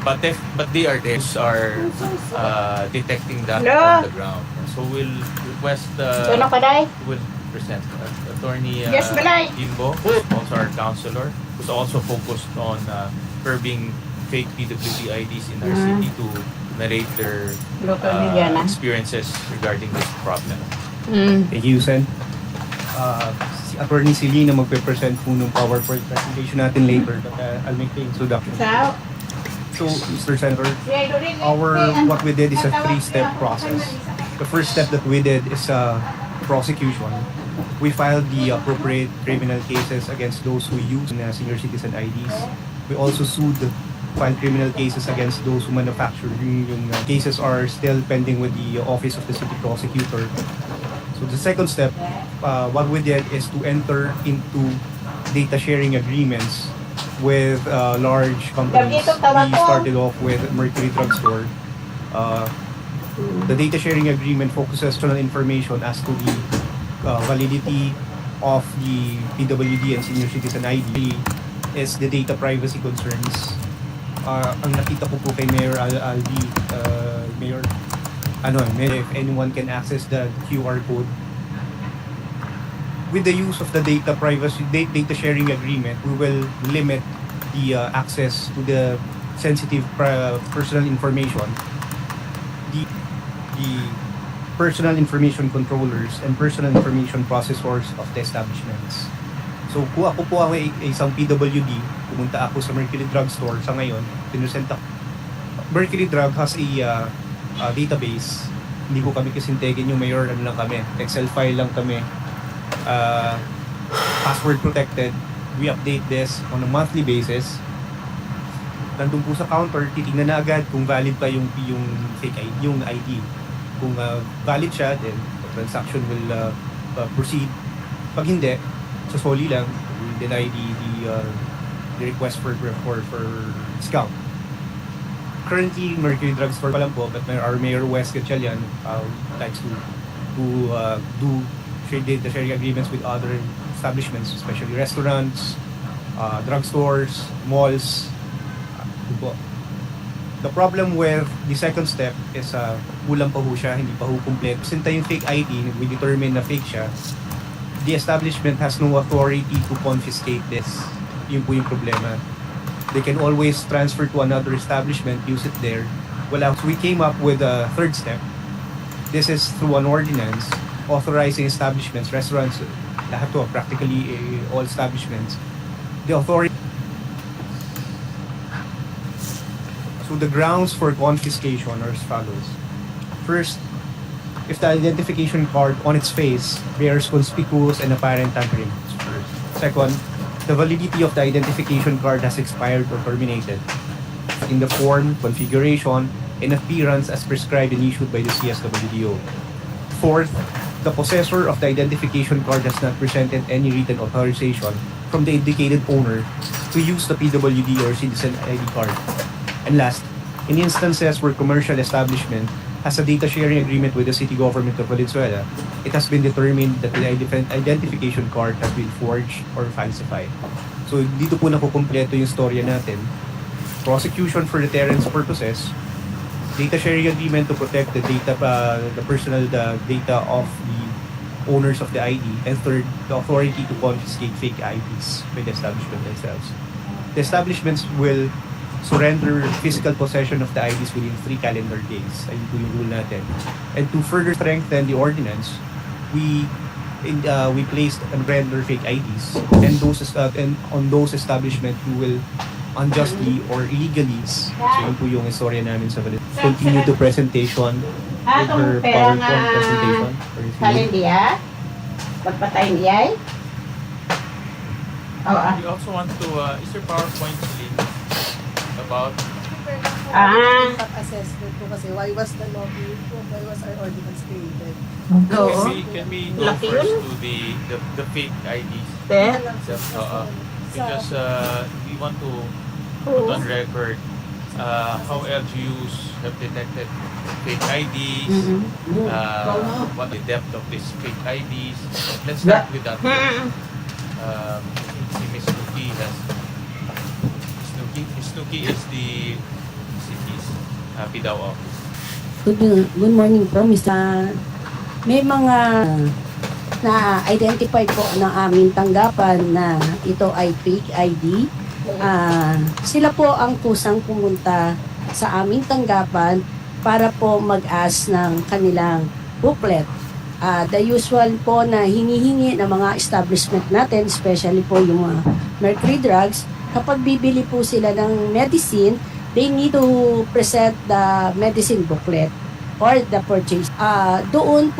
But they are there. Are detecting that on the ground. So we'll request. We'll present Attorney Bimbo, who's also our counselor, who's also focused on curbing fake PWD IDs in our city, to narrate their experiences regarding this problem. Thank you, Sen. si Attorney Celine na magpe-present po ng PowerPoint presentation natin later. But I'll make the introduction. So, Mr. Senator, what we did is a three-step process. The first step that we did is prosecution. We filed the appropriate criminal cases against those who use senior citizen IDs. We also filed criminal cases against those who manufacture. Yung cases are still pending with the Office of the City Prosecutor. So the second step, what we did is to enter into data sharing agreements with large companies. We started off with Mercury Drugstore. The data sharing agreement focuses on information as to the validity of the PWD and senior citizen ID is the data privacy concerns. Ang nakita ko po kay Mayor Aldi, Mayor, if anyone can access the QR code. With the use of the data sharing agreement, we will limit the access to the sensitive personal information. The personal information controllers and personal information processors of the establishments. So kung ako po ay isang PWD, pumunta ako sa Mercury Drugstore sa ngayon, pinusenta ko. Mercury Drug has a database. Hindi ko kami kasintegin yung mayor, lang kami. Excel file lang kami. Password protected. We update this on a monthly basis. Nandun po sa counter, titingnan na agad kung valid pa yung fake ID, yung ID. Kung valid siya, then the transaction will proceed. Pag hindi, sasoli lang, we deny the request for discount. Currently, Mercury Drugstore pa lang po, but our Mayor Wes Gatchalian likes to do data sharing agreements with other establishments, especially restaurants, drugstores, malls. The problem with the second step is kulang pa ho siya, hindi pa ho complete. Since yung fake ID, we determine na fake siya, the establishment has no authority to confiscate this. Yun po yung problema. They can always transfer to another establishment, use it there. Well, we came up with a third step. This is through an ordinance authorizing establishments, restaurants, lahat to, practically all establishments. The authority. So the grounds for confiscation are as follows. First, if the identification card on its face bears conspicuous and apparent tampering. Second, the validity of the identification card has expired or terminated in the form, configuration, and appearance as prescribed and issued by the CSWDO. Fourth, the possessor of the identification card has not presented any written authorization from the indicated owner to use the PWD or citizen ID card. And last, in instances where commercial establishment has a data sharing agreement with the city government of Valenzuela, it has been determined that the identification card has been forged or falsified. So dito po nakukumpleto yung storya natin. Prosecution for deterrence purposes, data sharing agreement to protect the data, the personal data of the owners of the ID, and third, the authority to confiscate fake IDs by the establishment themselves. The establishments will surrender physical possession of the IDs within 3 calendar days. Ayun po yung rule natin. And to further strengthen the ordinance, we placed and render fake IDs and on those establishments who will unjustly or illegally. So yun po yung istorya namin sa Valenzuela. Continue the presentation with her PowerPoint presentation. Salin dia? Pagpatayin dia? We also want to, is your PowerPoint link about assessment po kasi why was the law created, why was our ordinance created? can we go Laki first yun. to the fake IDs? Then, Because we want to put on record how LGUs have detected fake IDs, what the depth of these fake IDs. Let's start with that. Si Ms. Nuki has Ms. Nuki is the city's PDAO office. Good morning po, Mr. May mga na-identify po ng aming tanggapan na ito ay fake ID. Sila po ang kusang pumunta sa aming tanggapan para po mag-ask ng kanilang booklet The usual po na hinihingi ng mga establishment natin, especially po yung mga mercury drugs, kapag bibili po sila ng medicine, they need to present the medicine booklet or the purchase. Doon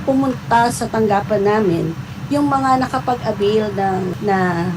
pumunta sa tanggapan namin yung mga nakapag-avail ng na